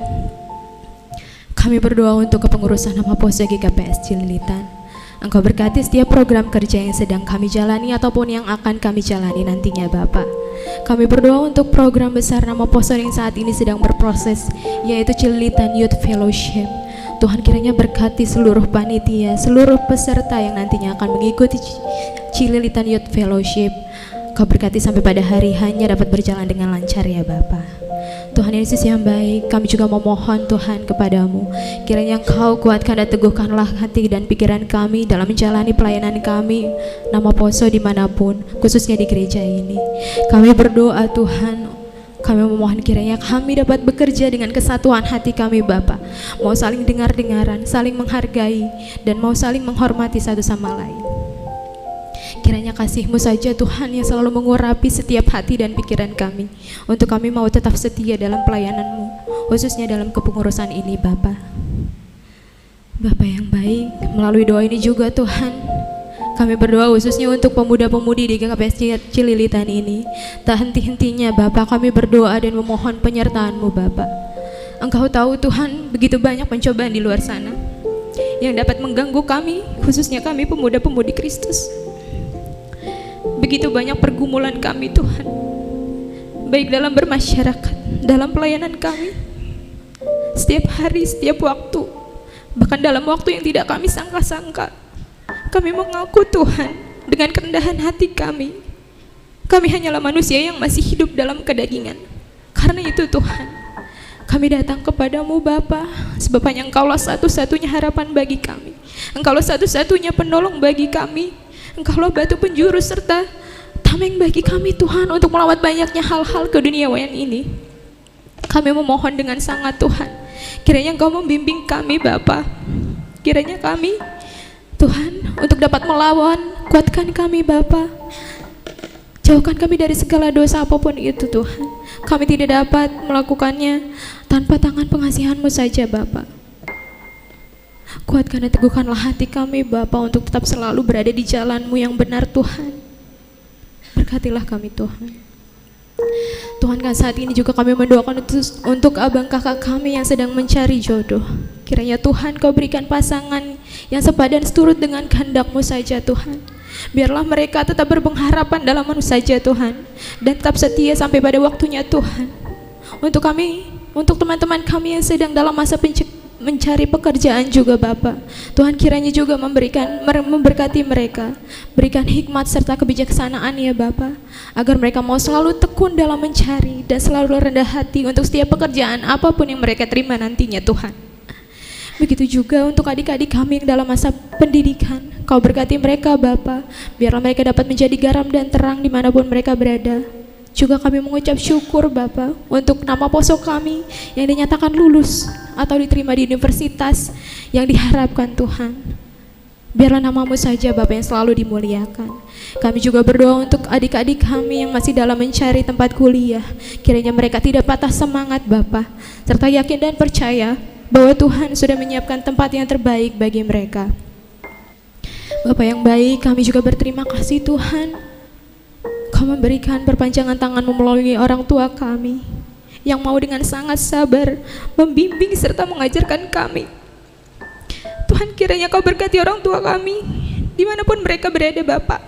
kami berdoa untuk kepengurusan nama Poso GKPS Cililitan. Engkau berkati setiap program kerja yang sedang kami jalani ataupun yang akan kami jalani nantinya Bapa. Kami berdoa untuk program besar nama Poso yang saat ini sedang berproses, yaitu Cililitan Youth Fellowship. Tuhan kiranya berkati seluruh panitia, seluruh peserta yang nantinya akan mengikuti Cililitan Youth Fellowship. Kau berkati sampai pada hari hanya dapat berjalan dengan lancar ya Bapa. Tuhan Yesus yang baik, kami juga memohon Tuhan kepadamu, kiranya Engkau kuatkan dan teguhkanlah hati dan pikiran kami dalam menjalani pelayanan kami nama Poso dimanapun, khususnya di gereja ini. Kami berdoa Tuhan, kami memohon kiranya kami dapat bekerja dengan kesatuan hati kami Bapa, mau saling dengar-dengaran, saling menghargai, dan mau saling menghormati satu sama lain. Kiranya kasih-Mu saja Tuhan yang selalu mengurapi setiap hati dan pikiran kami, untuk kami mau tetap setia dalam pelayanan-Mu, khususnya dalam kepengurusan ini Bapa. Bapa yang baik, melalui doa ini juga Tuhan, kami berdoa khususnya untuk pemuda-pemudi di GKPS Cililitan ini. Tak henti-hentinya Bapa kami berdoa dan memohon penyertaan-Mu Bapa. Engkau tahu Tuhan, begitu banyak pencobaan di luar sana yang dapat mengganggu kami, khususnya kami pemuda-pemudi Kristus. Begitu banyak pergumulan kami Tuhan, baik dalam bermasyarakat, dalam pelayanan kami, setiap hari, setiap waktu, bahkan dalam waktu yang tidak kami sangka-sangka. Kami mengaku Tuhan, dengan kerendahan hati kami hanyalah manusia yang masih hidup dalam kedagingan. Karena itu Tuhan, kami datang kepadamu Bapa, sebab hanya Engkaulah satu-satunya harapan bagi kami. Engkaulah satu-satunya penolong bagi kami. Engkaulah batu penjuru serta tameng bagi kami Tuhan, untuk melawan banyaknya hal-hal keduniawian ini. Kami memohon dengan sangat Tuhan, kiranya Engkau membimbing kami Bapa. Kiranya kami Tuhan untuk dapat melawan, kuatkan kami Bapa. Jauhkan kami dari segala dosa apapun itu Tuhan. Kami tidak dapat melakukannya tanpa tangan pengasihan-Mu saja Bapa. Kuatkan dan teguhkanlah hati kami Bapa untuk tetap selalu berada di jalan-Mu yang benar Tuhan. Berkatilah kami Tuhan. Tuhan kan saat ini juga kami mendoakan untuk abang kakak kami yang sedang mencari jodoh. Kiranya Tuhan Kau berikan pasangan yang sepadan seturut dengan kehendak-Mu saja Tuhan. Biarlah mereka tetap berpengharapan dalam Mu saja Tuhan, dan tetap setia sampai pada waktunya Tuhan. Untuk kami, untuk teman-teman kami yang sedang dalam masa mencari pekerjaan juga Bapa, Tuhan kiranya juga memberkati mereka, berikan hikmat serta kebijaksanaan ya Bapa, agar mereka mau selalu tekun dalam mencari dan selalu rendah hati untuk setiap pekerjaan apapun yang mereka terima nantinya Tuhan. Begitu juga untuk adik-adik kami yang dalam masa pendidikan. Kau berkati mereka Bapa, biarlah mereka dapat menjadi garam dan terang dimanapun mereka berada. Juga kami mengucap syukur Bapa untuk nama poso kami yang dinyatakan lulus atau diterima di universitas yang diharapkan Tuhan. Biarlah namamu saja Bapa yang selalu dimuliakan. Kami juga berdoa untuk adik-adik kami yang masih dalam mencari tempat kuliah. Kiranya mereka tidak patah semangat Bapa, serta yakin dan percaya bahwa Tuhan sudah menyiapkan tempat yang terbaik bagi mereka. Bapa yang baik, kami juga berterima kasih Tuhan, Kau memberikan perpanjangan tangan-Mu melalui orang tua kami yang mau dengan sangat sabar membimbing serta mengajarkan kami. Tuhan, kiranya Kau berkati orang tua kami dimanapun mereka berada Bapa.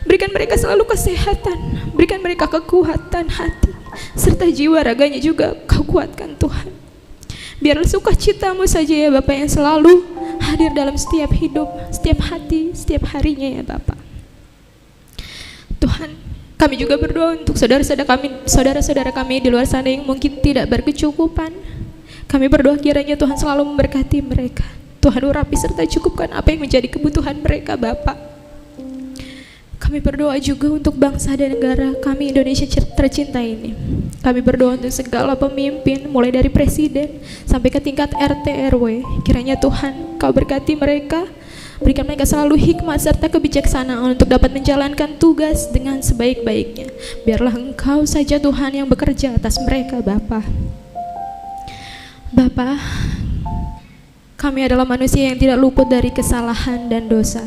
Berikan mereka selalu kesehatan, berikan mereka kekuatan hati serta jiwa raganya juga Kau kuatkan Tuhan. Biarlah sukacita-Mu saja ya Bapak yang selalu hadir dalam setiap hidup, setiap hati, setiap harinya ya Bapak. Tuhan, kami juga berdoa untuk saudara-saudara kami di luar sana yang mungkin tidak berkecukupan. Kami berdoa kiranya Tuhan selalu memberkati mereka. Tuhan urapi serta cukupkan apa yang menjadi kebutuhan mereka Bapak. Kami berdoa juga untuk bangsa dan negara kami Indonesia tercinta ini. Kami berdoa untuk segala pemimpin mulai dari presiden sampai ke tingkat RT RW. Kiranya Tuhan Kau berkati mereka, berikan mereka selalu hikmat serta kebijaksanaan untuk dapat menjalankan tugas dengan sebaik-baiknya. Biarlah Engkau saja Tuhan yang bekerja atas mereka Bapa. Bapa, kami adalah manusia yang tidak luput dari kesalahan dan dosa.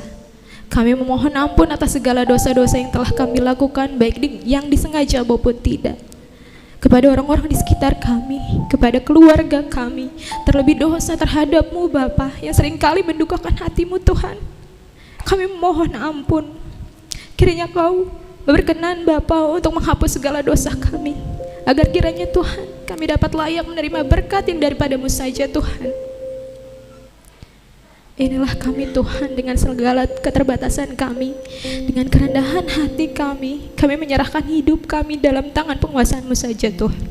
Kami memohon ampun atas segala dosa-dosa yang telah kami lakukan, baik yang disengaja maupun tidak. Kepada orang-orang di sekitar kami, kepada keluarga kami, terlebih dosa terhadap-Mu Bapa yang seringkali mendukakan hati-Mu Tuhan. Kami memohon ampun. Kiranya Kau berkenan Bapa untuk menghapus segala dosa kami, agar kiranya Tuhan kami dapat layak menerima berkat yang daripada-Mu saja Tuhan. Inilah kami Tuhan, dengan segala keterbatasan kami, dengan kerendahan hati kami menyerahkan hidup kami dalam tangan penguasaan-Mu saja Tuhan.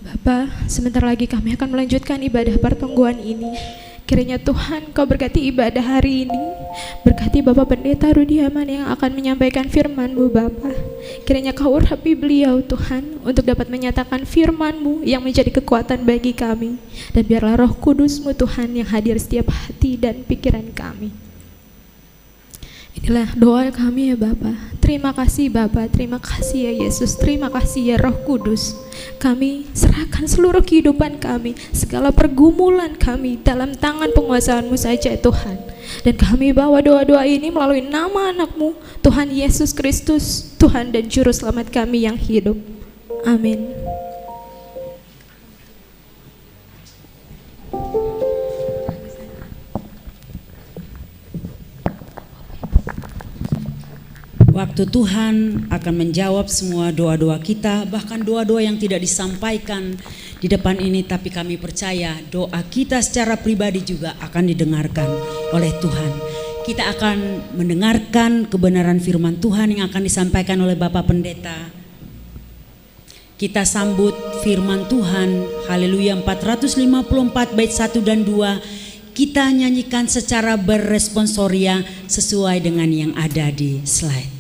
Bapa, sebentar lagi kami akan melanjutkan ibadah pertungguan ini. Kiranya Tuhan Kau berkati ibadah hari ini, berkati Bapak Pendeta Rudiaman yang akan menyampaikan firman-Mu Bapa. Kiranya Kau urapi beliau Tuhan untuk dapat menyatakan firman-Mu yang menjadi kekuatan bagi kami. Dan biarlah Roh Kudus-Mu Tuhan yang hadir setiap hati dan pikiran kami. Inilah doa kami ya Bapa. Terima kasih Bapa, terima kasih ya Yesus, terima kasih ya Roh Kudus. Kami serahkan seluruh kehidupan kami, segala pergumulan kami dalam tangan penguasaan-Mu saja Tuhan. Dan kami bawa doa-doa ini melalui nama anak-Mu, Tuhan Yesus Kristus, Tuhan dan Juru Selamat kami yang hidup. Amin. Waktu Tuhan akan menjawab semua doa-doa kita, bahkan doa-doa yang tidak disampaikan di depan ini, tapi kami percaya doa kita secara pribadi juga akan didengarkan oleh Tuhan. Kita akan mendengarkan kebenaran firman Tuhan yang akan disampaikan oleh Bapak Pendeta. Kita sambut firman Tuhan, haleluya 454 bait 1 dan 2. Kita nyanyikan secara berresponsoria sesuai dengan yang ada di slide.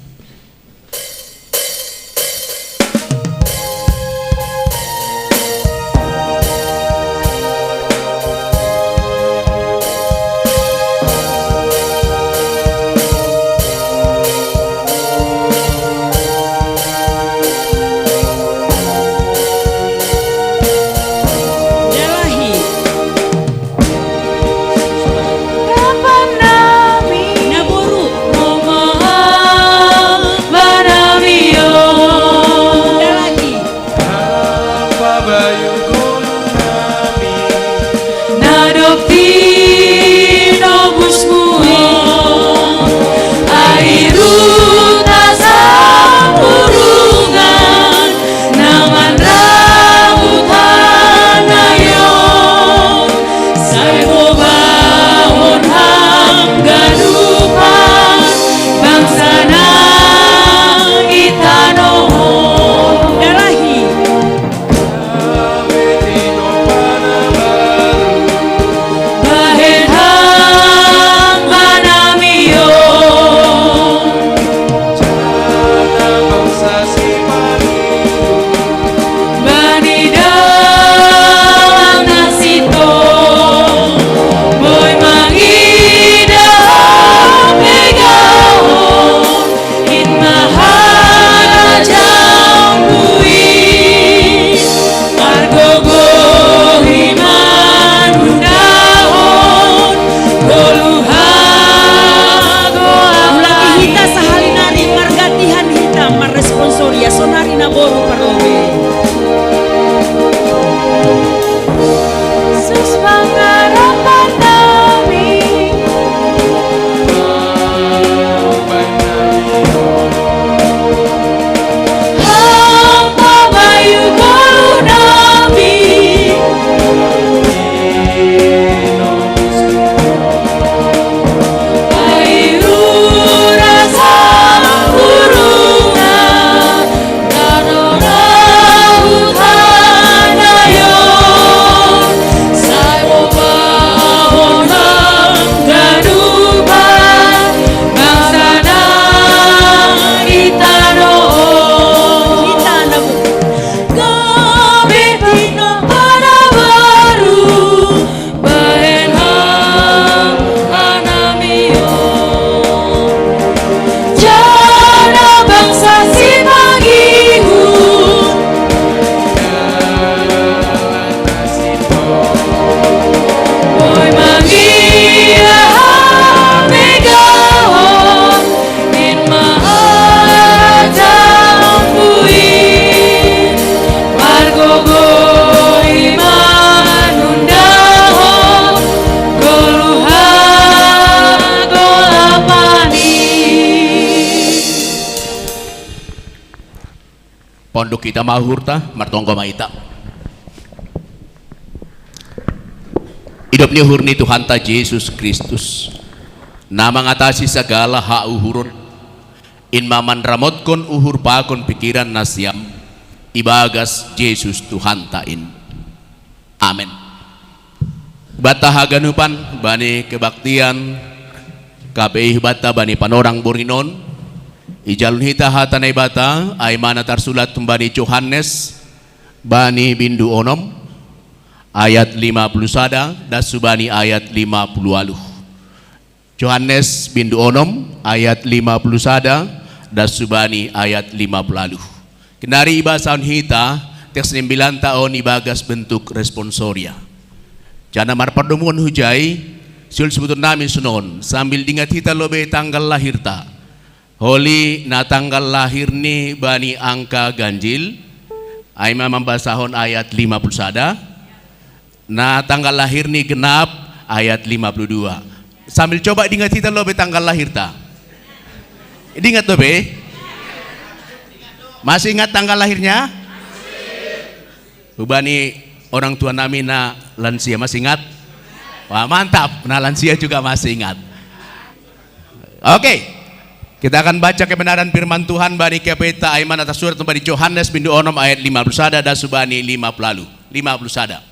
kita mahurta martonggo maita. Hidup ni hurni Tuhan ta Yesus Kristus. Nama ngatasi segala hak uhurun. In maman ramotkon uhur pakon pikiran nasiam. Ibagas Yesus Tuhan tain. Amin. Bata haganupan bani kebaktian KPI bata bani panorang burinon. Ijalun hita hatanay bata ay mana tarsulat bani Yohanes bani bindu onom ayat 50 dasubani ayat 50. Yohanes bindu onom ayat 50 dasubani ayat 50. Kenari ibasaun hita teks 9 tahun ibagas bentuk responsoria. Jana marpadumun hujai sul sebutun namin sunon sambil dingat hita lobe tanggal lahir ta. Holi na tanggal lahir ni bani angka ganjil ay mamambasahon ayat 51. Na tanggal lahir ni genap ayat 52. Sambil coba dingat hita lobe tanggal lahir ta. Dingat lobe? Masih ingat tanggal lahirnya? Bani orang tua nami na lansia masih ingat? Wah mantap, nah lansia juga masih ingat. Oke, kita akan baca kebenaran firman Tuhan bani kepeta aiman atas surat bani Yohanes bindu onom ayat 51 dan subani 51.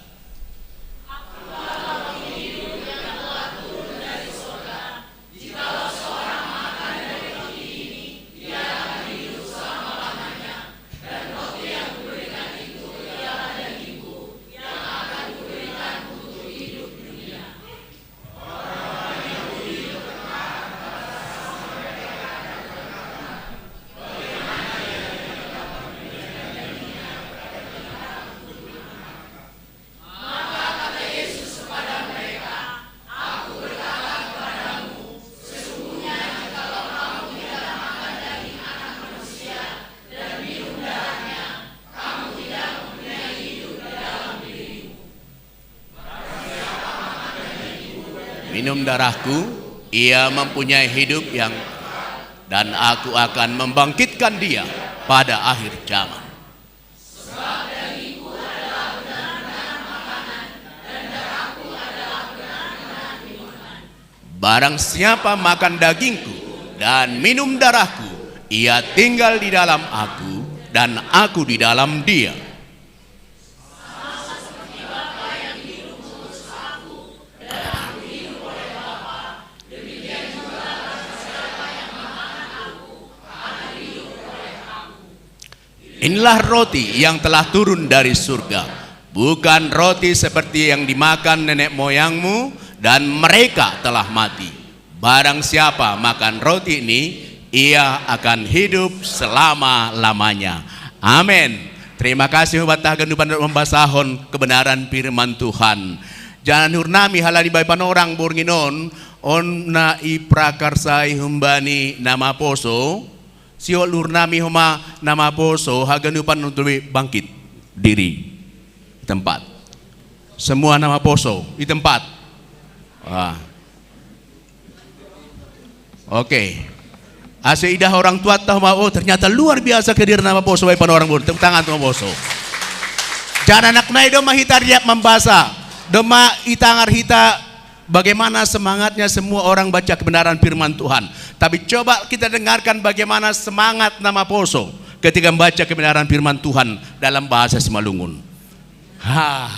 Minum darahku, ia mempunyai hidup yang dan aku akan membangkitkan dia pada akhir zaman. Sebab dagingku adalah benar-benar makanan dan darahku adalah benar-benar minuman. Barang siapa makan dagingku dan minum darahku, ia tinggal di dalam aku dan aku di dalam dia. Inilah roti yang telah turun dari surga, bukan roti seperti yang dimakan nenek moyangmu dan mereka telah mati. Barang siapa makan roti ini, ia akan hidup selama-lamanya. Amin. Terima kasih buat tahagan membasahon kebenaran firman Tuhan. Jangan hurnami halali bay panorang bornginon on na iprakarsai humbani nama poso. Sio lurnami homa nama poso haganupan untuk bangkit diri tempat. Semua nama poso di tempat. Oke. Aseidah orang tua tahu mau ternyata luar biasa kedir nama poso bay panorang bor. Tepuk tangan nama poso. Jangan anak nai doma hita riap membasa. Doma itangar hita bagaimana semangatnya semua orang baca kebenaran firman Tuhan. Tapi coba kita dengarkan bagaimana semangat nama poso ketika membaca kebenaran firman Tuhan dalam bahasa Simalungun.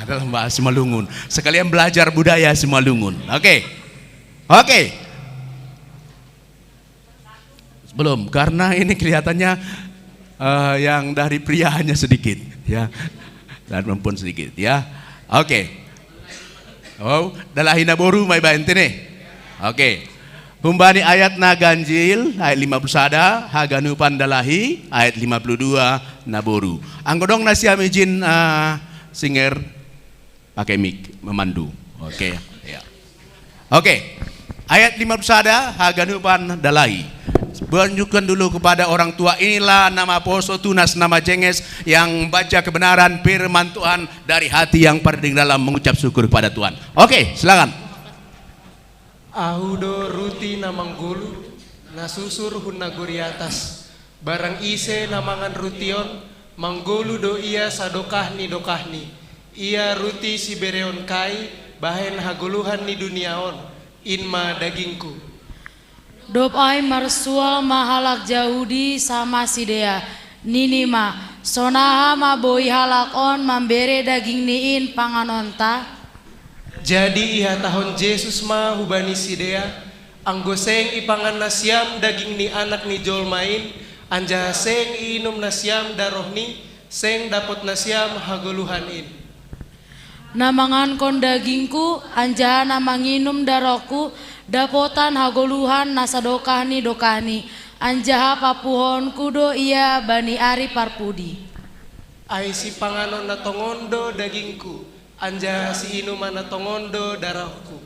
Dalam bahasa Simalungun. Sekalian belajar budaya Simalungun. Oke. Belum, karena ini kelihatannya yang dari pria hanya sedikit, ya, dan perempuan sedikit, ya. Oke. Oh, dalahina boru may baente nih. Oke. Humbani ayat na ganjil ayat 51 haganupan dalahi ayat 52 naboru. Anggodong na siya mijin singer pakai mic memandu. Oke, ya. Oke. Ayat 51 haganupan dalahi. Tunjukkan dulu kepada orang tua, inilah nama poso tunas nama cenges yang baca kebenaran firman Tuhan dari hati yang paling dalam mengucap syukur pada Tuhan. Oke, silakan. Ahudo ruti namanggulu nasusur hun naguri atas barang ise namangan rution manggolu do ia sadokahni dokahni, ia ruti si bereon kai, bahen hagoluhan ni duniaon, inma dagingku. Dop ai marsual mahalak Jahudi sama sidea, ninima, sonaha ma boi halak on mambere daging niin panganonta. Jadi iha tahun Yesus ma hubani sidea, anggo seng ipangan nasiam daging ni anak ni jolmain, anja seng inum nasiam darohni, seng dapot nasiam hagoluhanin. Namangan kon dagingku, anja namanginum daroku, dapotan hagoluhan nasadokahni dokahni, anja papuhon kudo ia bani ari parpudi. Ai si panganon na tongondo dagingku, anja si inuman na tongondo darahku.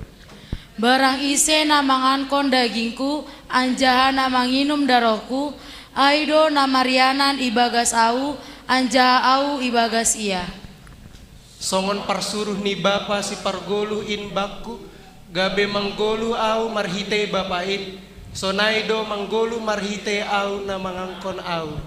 Barang ise namangan kon dagingku, anjaha namanginum darohku, aido namarianan ibagas au, anjaha au ibagas ia. Songon parsuruh ni bapa si pargolu in bakku, gabe manggolu au marhite bapain, sonaido manggolu marhite au na mangangkon au.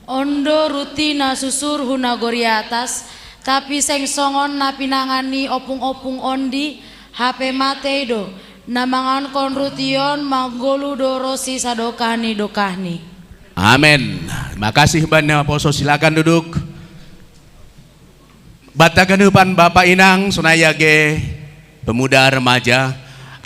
Ondo ruti na susur hunagori atas, tapi seng songon na pinangani opung-opung ondi, hape mateido, na mangangkon rution manggolu dorosi sadokahni dokahni. Amin. Makasih banyak Poso, silakan duduk. Bataganupan Bapak Inang Sonayage pemuda remaja,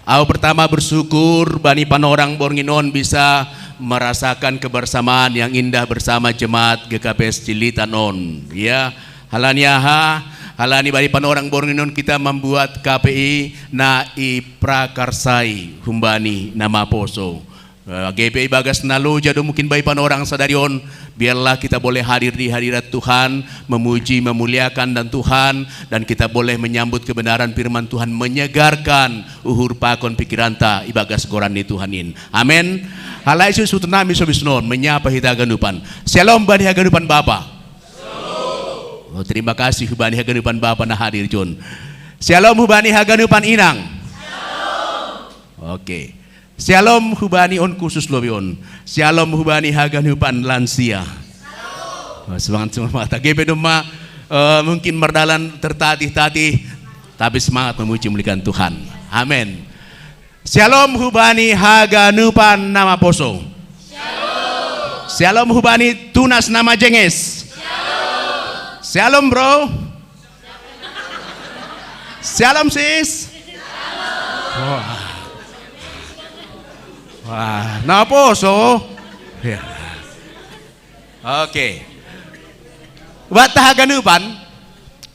au pertama bersyukur bani panorang Bornginon bisa merasakan kebersamaan yang indah bersama jemaat GKPS Cilitanon. Ya, halani bani panorang Bornginon kita membuat KPI na iprakarsai humbani nama Poso. GPI Bagas Nalu jadu mungkin bayi panorang sadarion, biarlah kita boleh hadir di hadirat Tuhan, memuji memuliakan dan kita boleh menyambut kebenaran firman Tuhan, menyegarkan uhur pakon pikiran ta ibagas goran di Tuhanin. Amin. Halai susu tenami sobisnon menyapa hita ganupan. Shalom bani haganupan Bapa. Oh, terima kasih hubani haganupan Bapa na hadir John. Shalom hubani haganupan Inang. Oke. Shalom hubani on khusus lobion. Shalom hubani haganupan lansia. Semangat semangat. GP Doma mungkin merdalan tertatih-tatih, tapi semangat memuji muliakan Tuhan. Amin. Shalom hubani haganupan nama Poso. Shalom. Shalom hubani tunas nama Jenges. Shalom. Shalom bro. Shalom sis. Shalom. Wah, nama Poso. Ya. Oke. Bata haganupan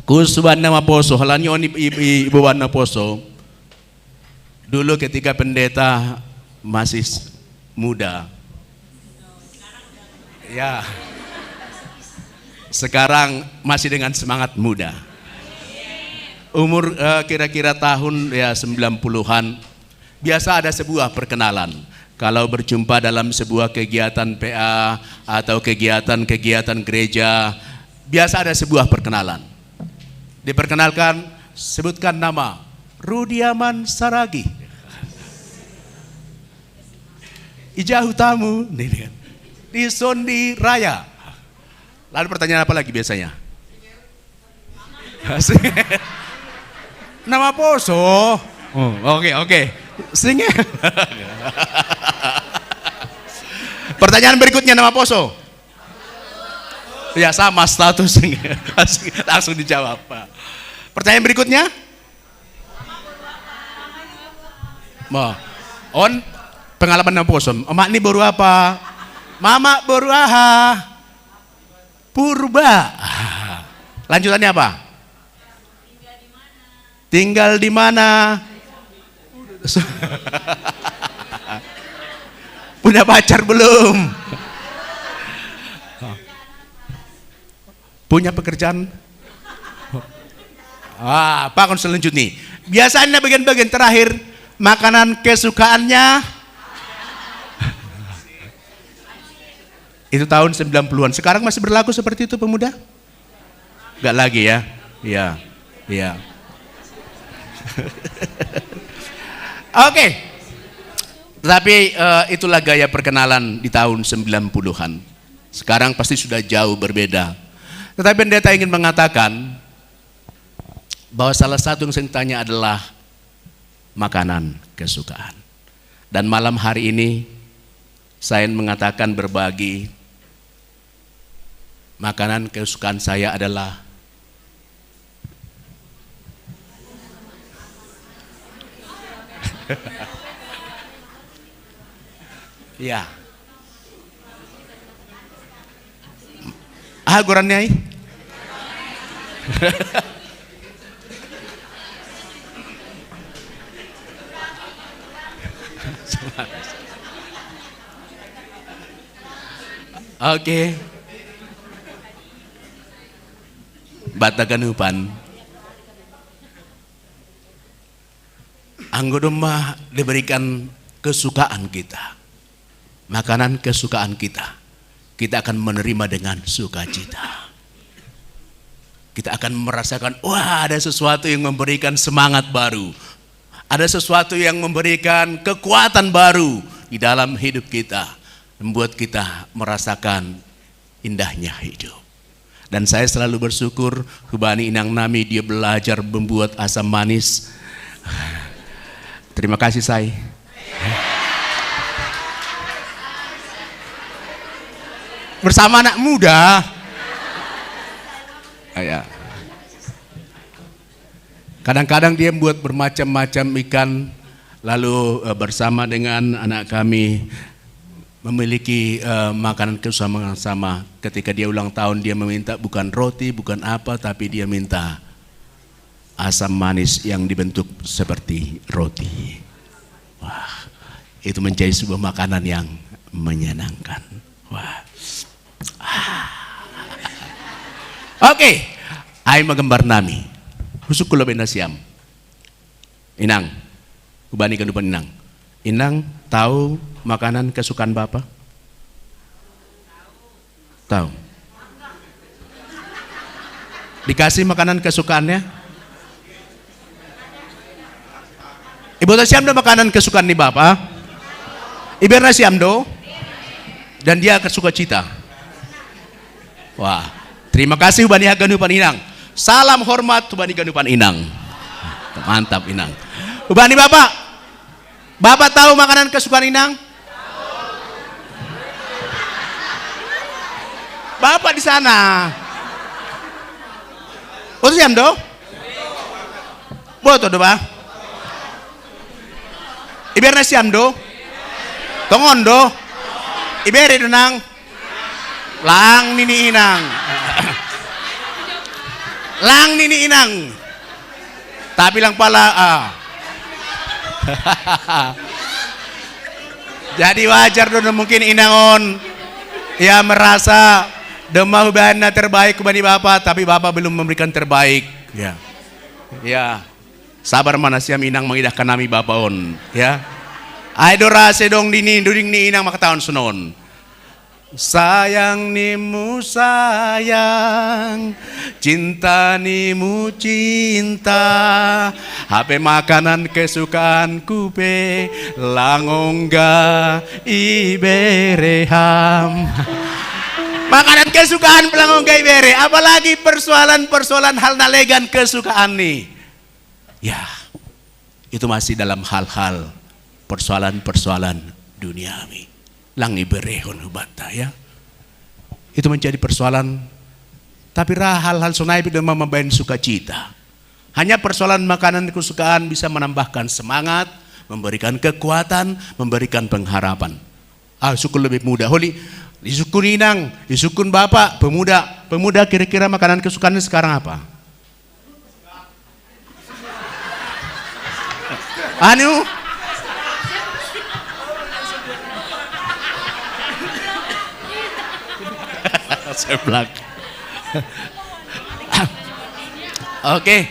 kusuban nama Poso, halanyo ni ibu na Poso. Dulu ketika pendeta masih muda. Ya. Sekarang masih dengan semangat muda. Umur kira-kira tahun ya 90-an. Biasa ada sebuah perkenalan. Kalau berjumpa dalam sebuah kegiatan PA atau kegiatan gereja, biasa ada sebuah perkenalan. Diperkenalkan, sebutkan nama Rudiaman Saragi. Ijah tamu di Sondi Raya. Lalu pertanyaan apa lagi biasanya? Nama Poso. Oh, oke. Sing. Pertanyaan berikutnya nama Poso. Ya sama status. Langsung dijawab. Pertanyaan berikutnya. On pengalaman nama Poso. Emak ini baru apa? Mama baru aha. Purba. Lanjutannya apa? Tinggal di mana? Punya pacar belum? Punya pekerjaan? Apa kon selanjutnya? Biasanya bagian-bagian terakhir makanan kesukaannya. Itu tahun 90-an. Sekarang masih berlaku seperti itu pemuda? Enggak lagi ya? Iya. Oke. Tapi itulah gaya perkenalan di tahun 90-an. Sekarang pasti sudah jauh berbeda. Tetapi pendeta ingin mengatakan bahwa salah satu yang saya tanya adalah makanan kesukaan. Dan malam hari ini saya mengatakan berbagi makanan kesukaan saya adalah ya. Gorannya ai. Oke. Bataganupan. Anggo domba diberikan kesukaan kita. Makanan kesukaan kita. Kita akan menerima dengan sukacita. Kita akan merasakan, wah ada sesuatu yang memberikan semangat baru. Ada sesuatu yang memberikan kekuatan baru di dalam hidup kita. Membuat kita merasakan indahnya hidup. Dan saya selalu bersyukur, Hubani Inang Nami dia belajar membuat asam manis. Terima kasih saya. Bersama anak muda. Ya. Kadang-kadang dia membuat bermacam-macam ikan, lalu bersama dengan anak kami memiliki makanan bersama-sama. Ketika dia ulang tahun dia meminta bukan roti, bukan apa, tapi dia minta asam manis yang dibentuk seperti roti. Wah, itu menjadi sebuah makanan yang menyenangkan. Wah. Oke, ay magambar nami. Husuk kulo benasiam. Inang, kubani kanupan Inang. Inang tahu makanan kesukaan Bapak? Tahu. Dikasih makanan kesukaannya? Ibu Nasiam do makanan kesukaan nih Bapak? Ibu Nasiam do? Dan dia kesuka cita. Wah, terima kasih Ubani Ganupan Inang. Salam hormat Ubani Ganupan Inang. Mantap Inang. Ubani Bapak, Bapak tahu makanan kesukaan Inang? Bapak di sana. Betul jam do? Betul do Pak? Iberna siam do? Tongon do? Ibere do nang? Lang nini inang. Lang nini inang. Tapi lang pala Jadi wajar dong mungkin inangon ya merasa demau bana terbaik kepada Bapak, tapi Bapak belum memberikan terbaik. Ya. Ya. Sabar mana siam inang mengidahkan nami Bapaon, ya. Aidora sedong dini duding ni inang makataon sunon. Sayang nimu sayang, cinta nimu cinta, HP makanan kesukaan kupe, langongga ibereham. Makanan kesukaan pelangongga ibere, apalagi persoalan-persoalan hal nalegan kesukaan nih. Ya, itu masih dalam hal-hal persoalan-persoalan duniawi. Lang iberehon hubata ya. Itu menjadi persoalan. Tapi hal-hal sunai tidak membawakan sukacita. Hanya persoalan makanan kesukaan bisa menambahkan semangat, memberikan kekuatan, memberikan pengharapan. Sukun lebih muda. Holi, disukun inang, disukun bapak, pemuda. Pemuda kira-kira makanan kesukaannya sekarang apa? Anu? Seblak. Oke,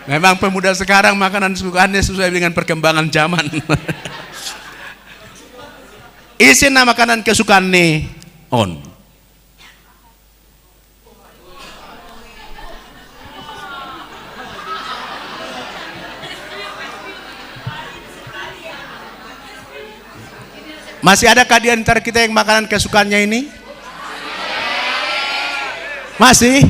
memang pemuda sekarang makanan kesukaannya sesuai dengan perkembangan zaman. Isin nama makanan kesukaan nih on. Masih adakah di antara kita yang makanan kesukaannya ini? Masih?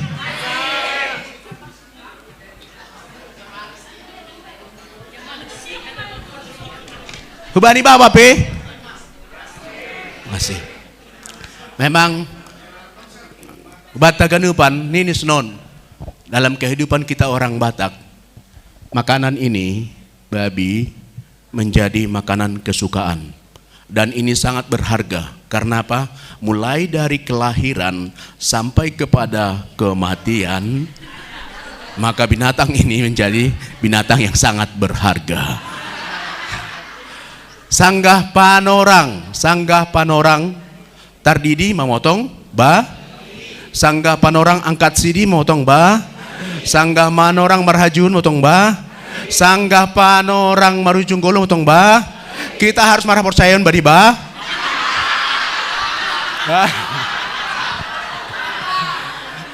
Hubani Bapak P? Masih. Memang Batak ganupan nini senon dalam kehidupan kita orang Batak, makanan ini babi menjadi makanan kesukaan, dan ini sangat berharga. Karena apa? Mulai dari kelahiran sampai kepada kematian, maka binatang ini menjadi binatang yang sangat berharga. Sanggah panorang tardidi memotong ba, sanggah panorang angkat sidi motong ba, sanggah manorang marhajun motong ba, sanggah panorang marujung golong motong ba. Kita harus marah percayaan bari ba.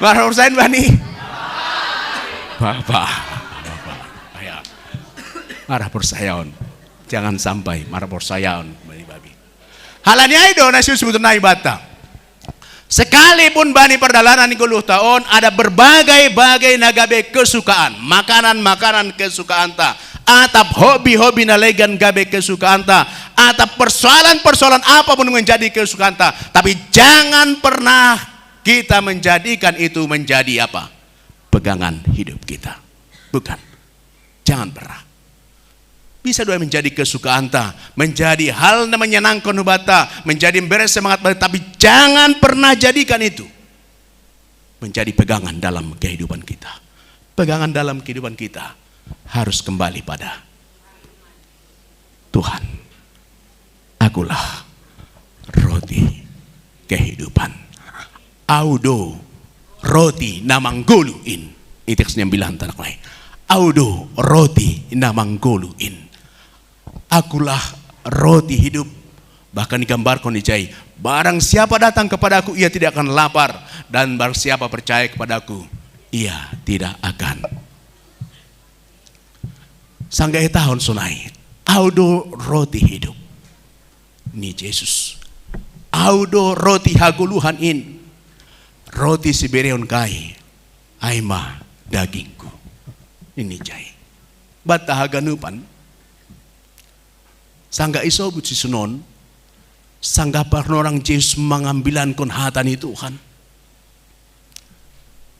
Marah percayaan bani. Bapak. Ayo. Marah percayaan. Jangan sampai marah percayaan bani babi. Halanya itu nasi sebutun nai bata. Sekalipun bani perjalanan 30 tahun, ada berbagai-bagai nagabe kesukaan, makanan-makanan kesukaan ta, atap hobi-hobi nalegan gabe kesukaan ta, atap persoalan-persoalan apapun menjadi kesukaan ta, tapi jangan pernah kita menjadikan itu menjadi apa? Pegangan hidup kita. Bukan. Jangan pernah. Bisa dua menjadi kesukaan ta, menjadi hal yang menyenangkan hubata, menjadi beres semangat, tapi jangan pernah jadikan itu menjadi pegangan dalam kehidupan kita. Pegangan dalam kehidupan kita harus kembali pada Tuhan. Akulah roti kehidupan. Audo roti namangguluin. Iteksnya bilang tanah lain. Audo roti namangguluin. Akulah roti hidup. Bahkan digambarkan di cai, barang siapa datang kepadaku ia tidak akan lapar, dan barang siapa percaya kepadaku ia tidak akan. Sanggai tahun sunai audo roti hidup ni Yesus. Audo roti haguluhan in, roti sibereon kai aima dagingku ini cai. Bata haganupan sangga isobut si sunon, sangga parnorang Yesus mengambilan kon hatani Tuhan.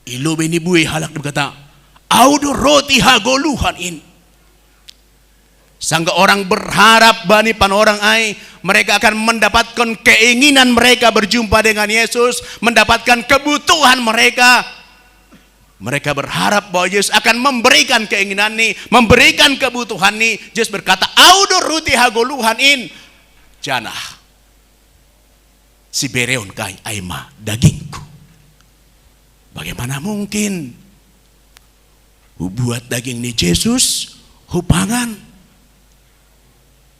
Ilo beni buih halak berkata, audo roti hagoluhan in. Sangga orang berharap bani panorang ai, mereka akan mendapatkan keinginan mereka berjumpa dengan Yesus, mendapatkan kebutuhan mereka. Mereka berharap bahwa Yesus akan memberikan keinginan ini, memberikan kebutuhan ini. Yesus berkata, audo ruti hagoluhan in, janah si bereon kai aima dagingku. Bagaimana mungkin buat daging ni Yesus hupangan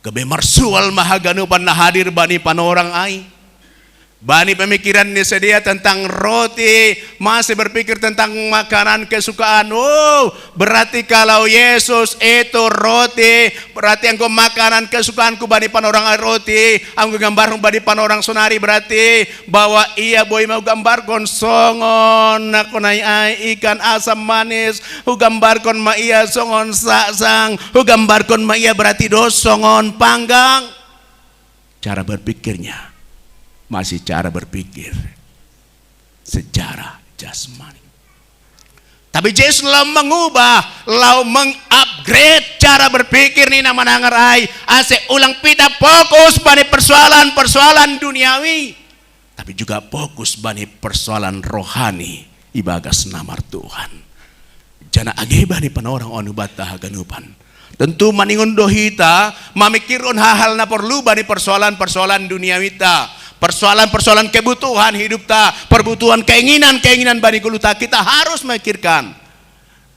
kebemar sual mahaganupan na hadir bani panorang ai. Bani pemikiran ni sedia tentang roti, masih berpikir tentang makanan kesukaan. Oh, berarti kalau Yesus itu roti, berarti angko makanan kesukaanku bani panorang roti, angko gambar bani panorang sonari, berarti bahwa ia boy mau gambar kon songon aku nai ikan asam manis, hu gambar kon ma ia songon saksang, hu gambar kon ma ia berarti dos songon panggang. Cara berpikirnya masih cara berpikir secara jasmani. Tapi Yesus lau mengubah, lau mengupgrade cara berpikir ni nama nangarai. Ase ulang pita fokus bani persoalan-persoalan duniawi, tapi juga fokus bani persoalan rohani ibagas namar Tuhan. Jana age bani panorang onu bata haganupan. Tentu maningon dohita mamikirun hal-hal na perlu bani persoalan-persoalan duniawi ta. Persoalan-persoalan kebutuhan hidup ta, perbutuhan keinginan-keinginan bani kuluta kita harus memikirkan.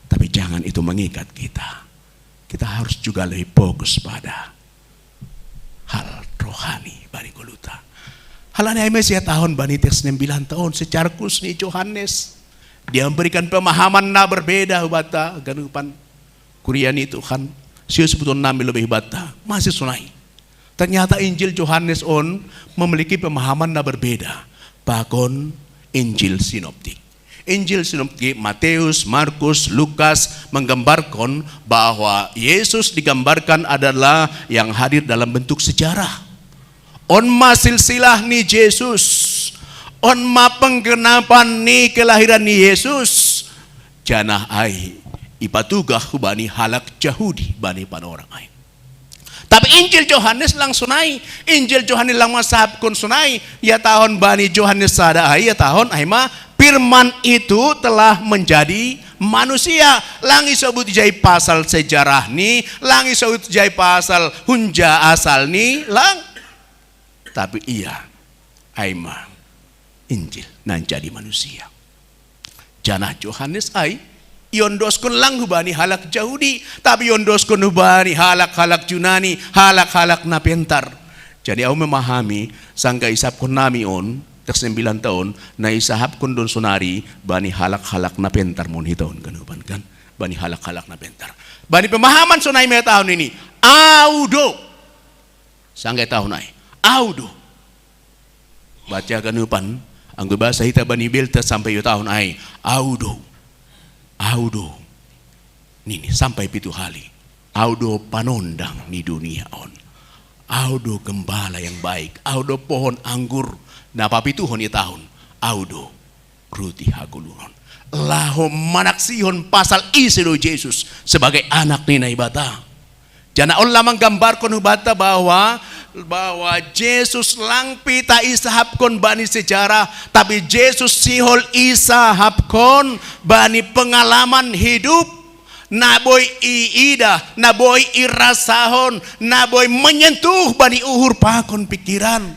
Tapi jangan itu mengikat kita. Kita harus juga lebih fokus pada hal rohani bani kuluta. Halanya Mesia tahun bani tes 9 tahun secara khusus ni Yohanes. Dia memberikan pemahaman na berbeda bata ganupan kuriani Tuhan. Siya sebutun nami lebih bata masih sunai. Ternyata Injil Yohanes memiliki pemahaman yang berbeda. Bahkan Injil sinoptik. Injil sinoptik Matius, Markus, Lukas menggambarkan bahwa Yesus digambarkan adalah yang hadir dalam bentuk sejarah. On ma silsilah ni Yesus, on ma penggenapan ni kelahiran ni Yesus, janah ai ipatugah bani halak Yahudi bani panorang ai. Tapi Injil Yohanes lang sunai, Injil Yohanes lang masahab kon sunai, ya tahun bani Yohanes sada ai, ya tahun ai ma firman itu telah menjadi manusia. Langi sebut jai pasal sejarah ni, langi sebut jai pasal hunja asal ni, lang. Tapi iya, ai ma Injil nan jadi manusia. Janah Yohanes ai yondoskun lang hubani halak Yahudi, tapi yondoskun hubani halak-halak Yunani, halak-halak na pentar. Jadi aku memahami sangka isap kun nami on tak 9 tahun na isahap kun don sunari bani halak-halak na pentar mon hitahun kanupan kan bani halak-halak na pentar. Bani pemahaman sunai me tahun ini audo sangka tahun ai audo baca kanupan anggo bahasa hita bani belta sampai tahun ai audo nini sampai 7 kali audo panondang ni dunia on, audo gembala yang baik, audo pohon anggur na papituhon ni tahun, audo ruti haguluhon laho manaksihon pasal isiro Yesus sebagai anak ni naibata. Jana on lamang gambar kon hubata bahwa Yesus lang pita isahapkon bani sejarah, tapi Yesus sihol isahapkon bani pengalaman hidup. Naboy iida, naboy irasahon, naboy menyentuh bani uhur pakon pikiran.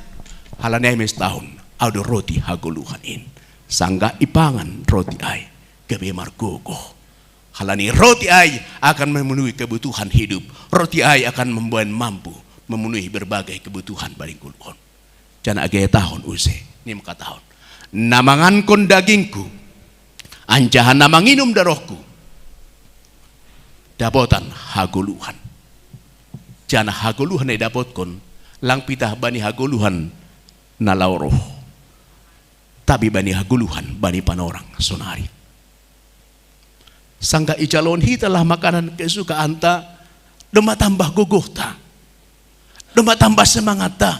Halanay mes tahun, audo roti haguluhan in. Sangga ipangan roti ay, gabi margogo. Halani roti ay akan memenuhi kebutuhan hidup. Roti ay akan membuat mampu memenuhi berbagai kebutuhan baring kulon. Jana agaya tahun use, ni maka tahun. Namangan kon dagingku, anjahan namanginum darahku. Dapotan haguluhan. Jana haguluhan ay dapotkon, lang pitah bani haguluhan na lauroh. Tapi bani haguluhan, bani panorang sonari. Sangka icalon hitalah makanan kesukaan ta, dema tambah gogoh ta, dema tambah semangat ta.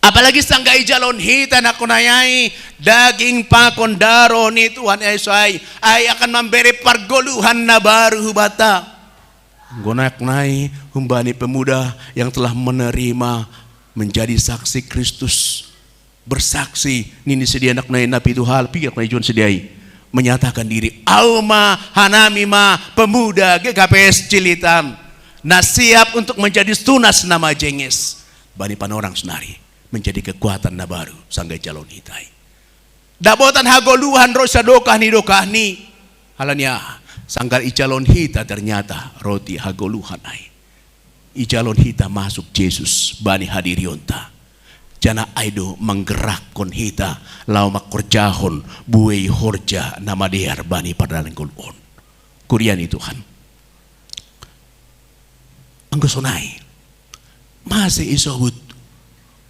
Apalagi sangka icalon hita na kunayai daging pakon daro ni Tuhan Yesus ay akan memberi pergoluhan na baru hubata. Gonak nai humbani pemuda yang telah menerima menjadi saksi Kristus, bersaksi nini sedia anak nai napi itu hal pikir nai John sediai menyatakan diri auma hanamima pemuda GKPS Cilitan na siap untuk menjadi tunas nama jenges bani panorang senari menjadi kekuatan na baru sanggai calon hitai. Dabotan hagoluhan rosa dokah ni halanya sanggal icalon hita ternyata roti hagoluhan ai. Icalon hita masuk Yesus bani hadirionta. Jana aido menggerakkan hita lau makorjahon buai horja nama dear bani padalan kulon. Kuriani Tuhan. Anggosonai masih isobut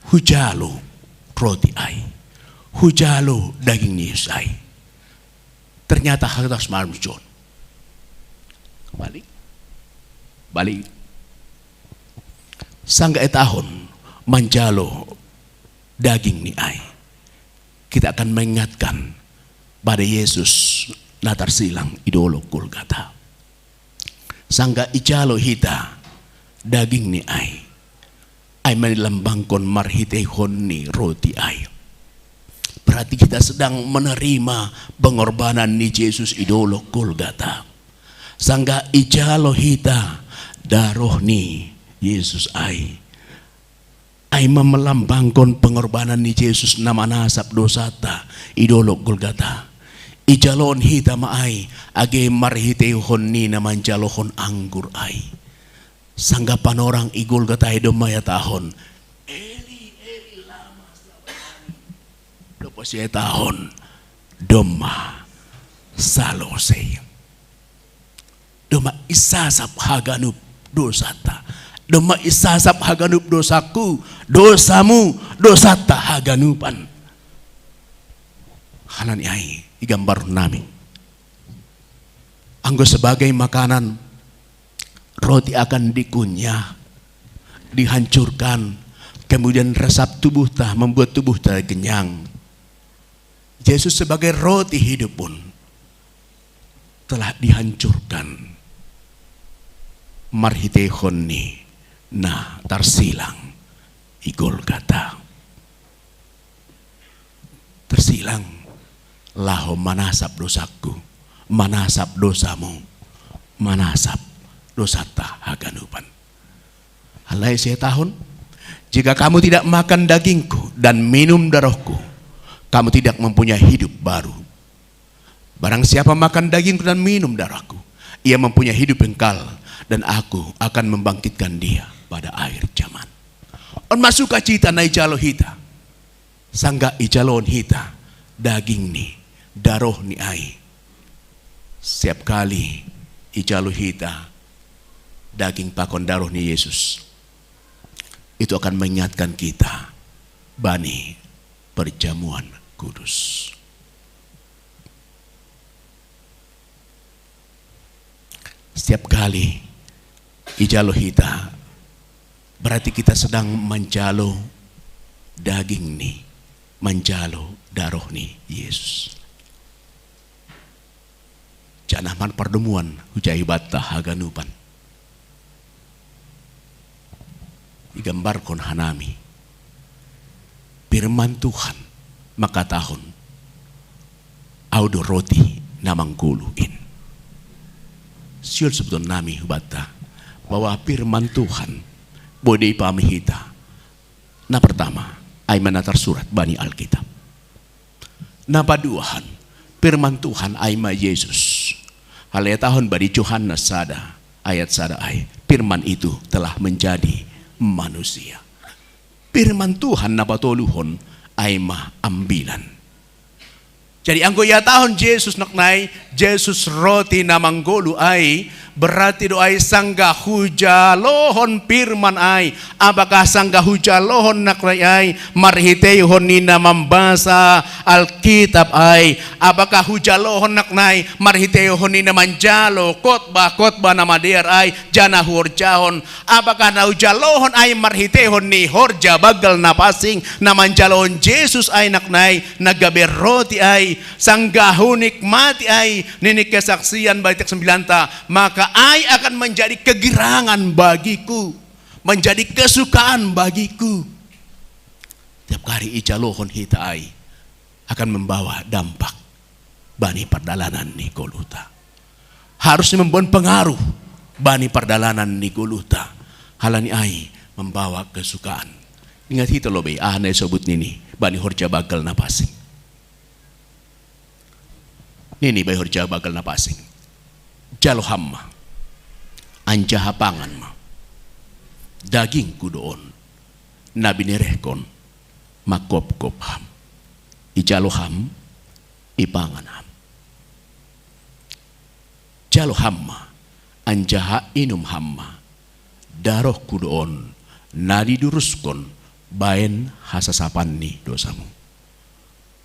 hujalo roti ai, hujalo daging Yesus ai. Ternyata harus malam John. Balik. Sangga etahon manjalo daging ni ai. Kita akan mengingatkan pada Yesus natar silang idolo Golgata. Sangga ijalo hita daging ni ai. Ay melambangkan marhitehon ni roti ay. Berarti kita sedang menerima pengorbanan ni Yesus idolo Golgata. Sangga ijalo hita daroh ni Yesus ay melambangkan pengorbanan ni Yesus nama nasab dosata idolo Golgata. Ijalon hita maay age marhitehon ni naman jalohon anggur ay. Sangga panorang igul gatai domaya tahun Eli lama lepas ya tahun doma salose doma isasap haganup dosata, doma isasap haganup dosaku, dosamu dosata haganupan. Halani ai igambar nami. Anggo sebagai makanan, roti akan dikunyah, dihancurkan, kemudian resap tubuh tah membuat tubuh tah kenyang. Yesus sebagai roti hidup pun telah dihancurkan. Marhitehonni nah tersilang Golgota. Tersilang laho manasap dosaku, manasap dosamu, manasap dosata haganupan. Halai saya tahun, jika kamu tidak makan dagingku dan minum darahku, kamu tidak mempunyai hidup baru. Barang siapa makan dagingku dan minum darahku, ia mempunyai hidup kekal, dan aku akan membangkitkan dia pada akhir zaman. On masuka cita na ijalo hita, sangga ijalon hita, daging ni, daroh ni ai. Setiap kali ijalo hita, daging pakon daroh ni Yesus, itu akan mengingatkan kita bani perjamuan kudus. Setiap kali ijalo hita, berarti kita sedang menjalo daging nih, menjalo daroh nih Yesus. Janaman perdemuan hujai bata haganupan. Digambarkan hanami firman Tuhan maka tahun audo roti namang guluin. Siul sebetulnya nami hubata bahwa firman Tuhan boleh dipahami kita. Nah pertama, ay manatar surat bani Alkitab. Nah paduahan, firman Tuhan ay ma Yesus. Halaya tahun badi Yohanes sada, ayat sada ay, firman itu telah menjadi manusia. Firman Tuhan napatuluhon ay ma ambilan. Jadi anggo ya tahun Yesus naknai, Yesus roti namanggolu ay, berarti doai sangga hujalohon firman ay. Apakah sangga hujalohon naknai ay, marhitehon nina membasa Alkitab ay. Apakah hujalohon naknai, marhitehon nina manjalo khotbah nama der ay, jana hurjahon. Apakah na hujalohon ay marhitehon ni horja bagal napasing, namanjalon Yesus ay naknai, nagaber roti ay, sanggahu nikmati ay ninik kesaksian baitak 9, maka ay akan menjadi kegirangan bagiku, menjadi kesukaan bagiku. Tiap kali ijalohon hita ay akan membawa dampak bani perdalanan ni Golgota. Harusnya membuat pengaruh bani perdalanan ni Golgota. Halani ay membawa kesukaan. Ingat hita lobe ahna sebut nini bani horja bagal napasing. Nini bayar jabagal napasing. Jalo hamma. Anja hapangan ma. Daging kudoon. Nabi nirehkon. Makop-kop ham. Ijalo ham. Ipangan ham. Jalo hamma. Anja inum hamma. Daroh kudoon. Nadi duruskon. Baen hasasapan ni dosamu.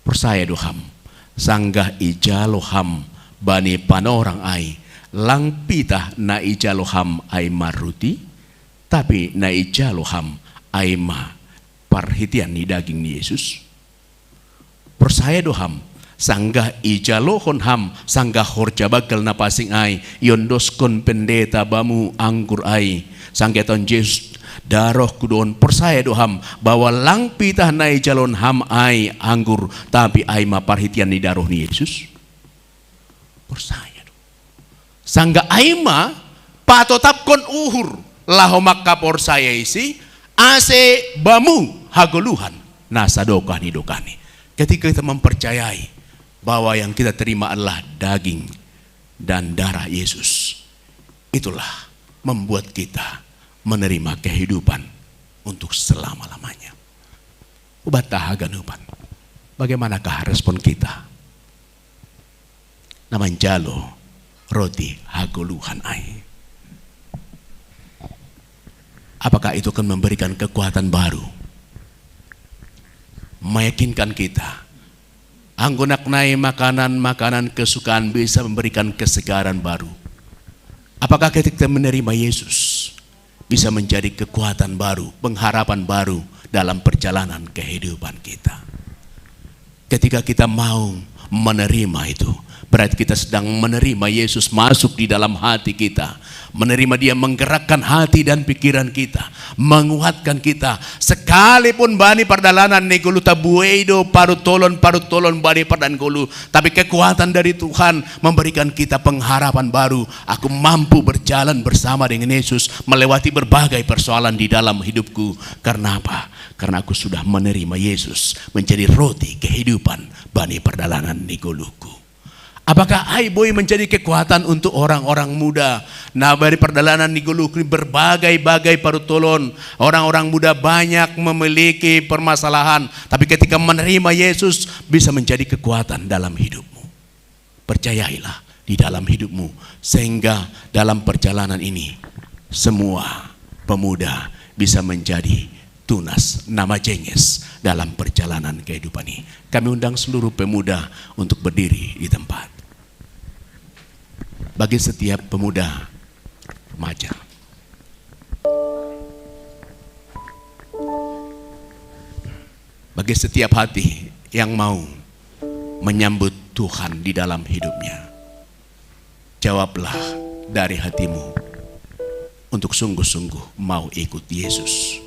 Persaya doham. Sanggah ijaloham bani panorang ay langpitah na ijaloham ay maruti, tapi na ijaloham ay ma parhitian ni daging ni Yesus. Persaya doham sanggah ijalohon ham sanggah horja bagal napasing ay yondoskon pendeta bamu anggur ay sanggah ton Yesus daroh kudon. Persaya doham bahwa langpitah na ijalon ham ay anggur, tapi ay maparhitian ni daroh ni Yesus. Persaya do. Sangga ay ma patotapkon uhur laho makka persaya isi ase bamu hagoluhan nasa dokani dokani. Ketika kita mempercayai bahwa yang kita terima adalah daging dan darah Yesus, itulah membuat kita menerima kehidupan untuk selama-lamanya. Ubataha ganupan. Bagaimanakah respon kita? Namanjalo roti hagoluhan ay. Apakah itu akan memberikan kekuatan baru? Meyakinkan kita Anggo naknai makanan-makanan kesukaan bisa memberikan kesegaran baru. Apakah ketika menerima Yesus bisa menjadi kekuatan baru, pengharapan baru dalam perjalanan kehidupan kita? Ketika kita mau menerima itu, berarti kita sedang menerima Yesus masuk di dalam hati kita. Menerima Dia menggerakkan hati dan pikiran kita, menguatkan kita. Sekalipun bani perdalanan negulu tabueido parut tolon bani perdan gulu, tapi kekuatan dari Tuhan memberikan kita pengharapan baru. Aku mampu berjalan bersama dengan Yesus melewati berbagai persoalan di dalam hidupku. Karena apa? Karena aku sudah menerima Yesus menjadi roti kehidupan bani perdalanan neguluku. Apakah Aiboy menjadi kekuatan untuk orang-orang muda? Nah, dari perdalanan Nigulu berbagai-bagai parutolon. Orang-orang muda banyak memiliki permasalahan, tapi ketika menerima Yesus bisa menjadi kekuatan dalam hidupmu. Percayailah di dalam hidupmu, sehingga dalam perjalanan ini semua pemuda bisa menjadi tunas nama jengges dalam perjalanan kehidupan ini. Kami undang seluruh pemuda untuk berdiri di tempat. Bagi setiap pemuda remaja, bagi setiap hati yang mau menyambut Tuhan di dalam hidupnya, jawablah dari hatimu untuk sungguh-sungguh mau ikut Yesus.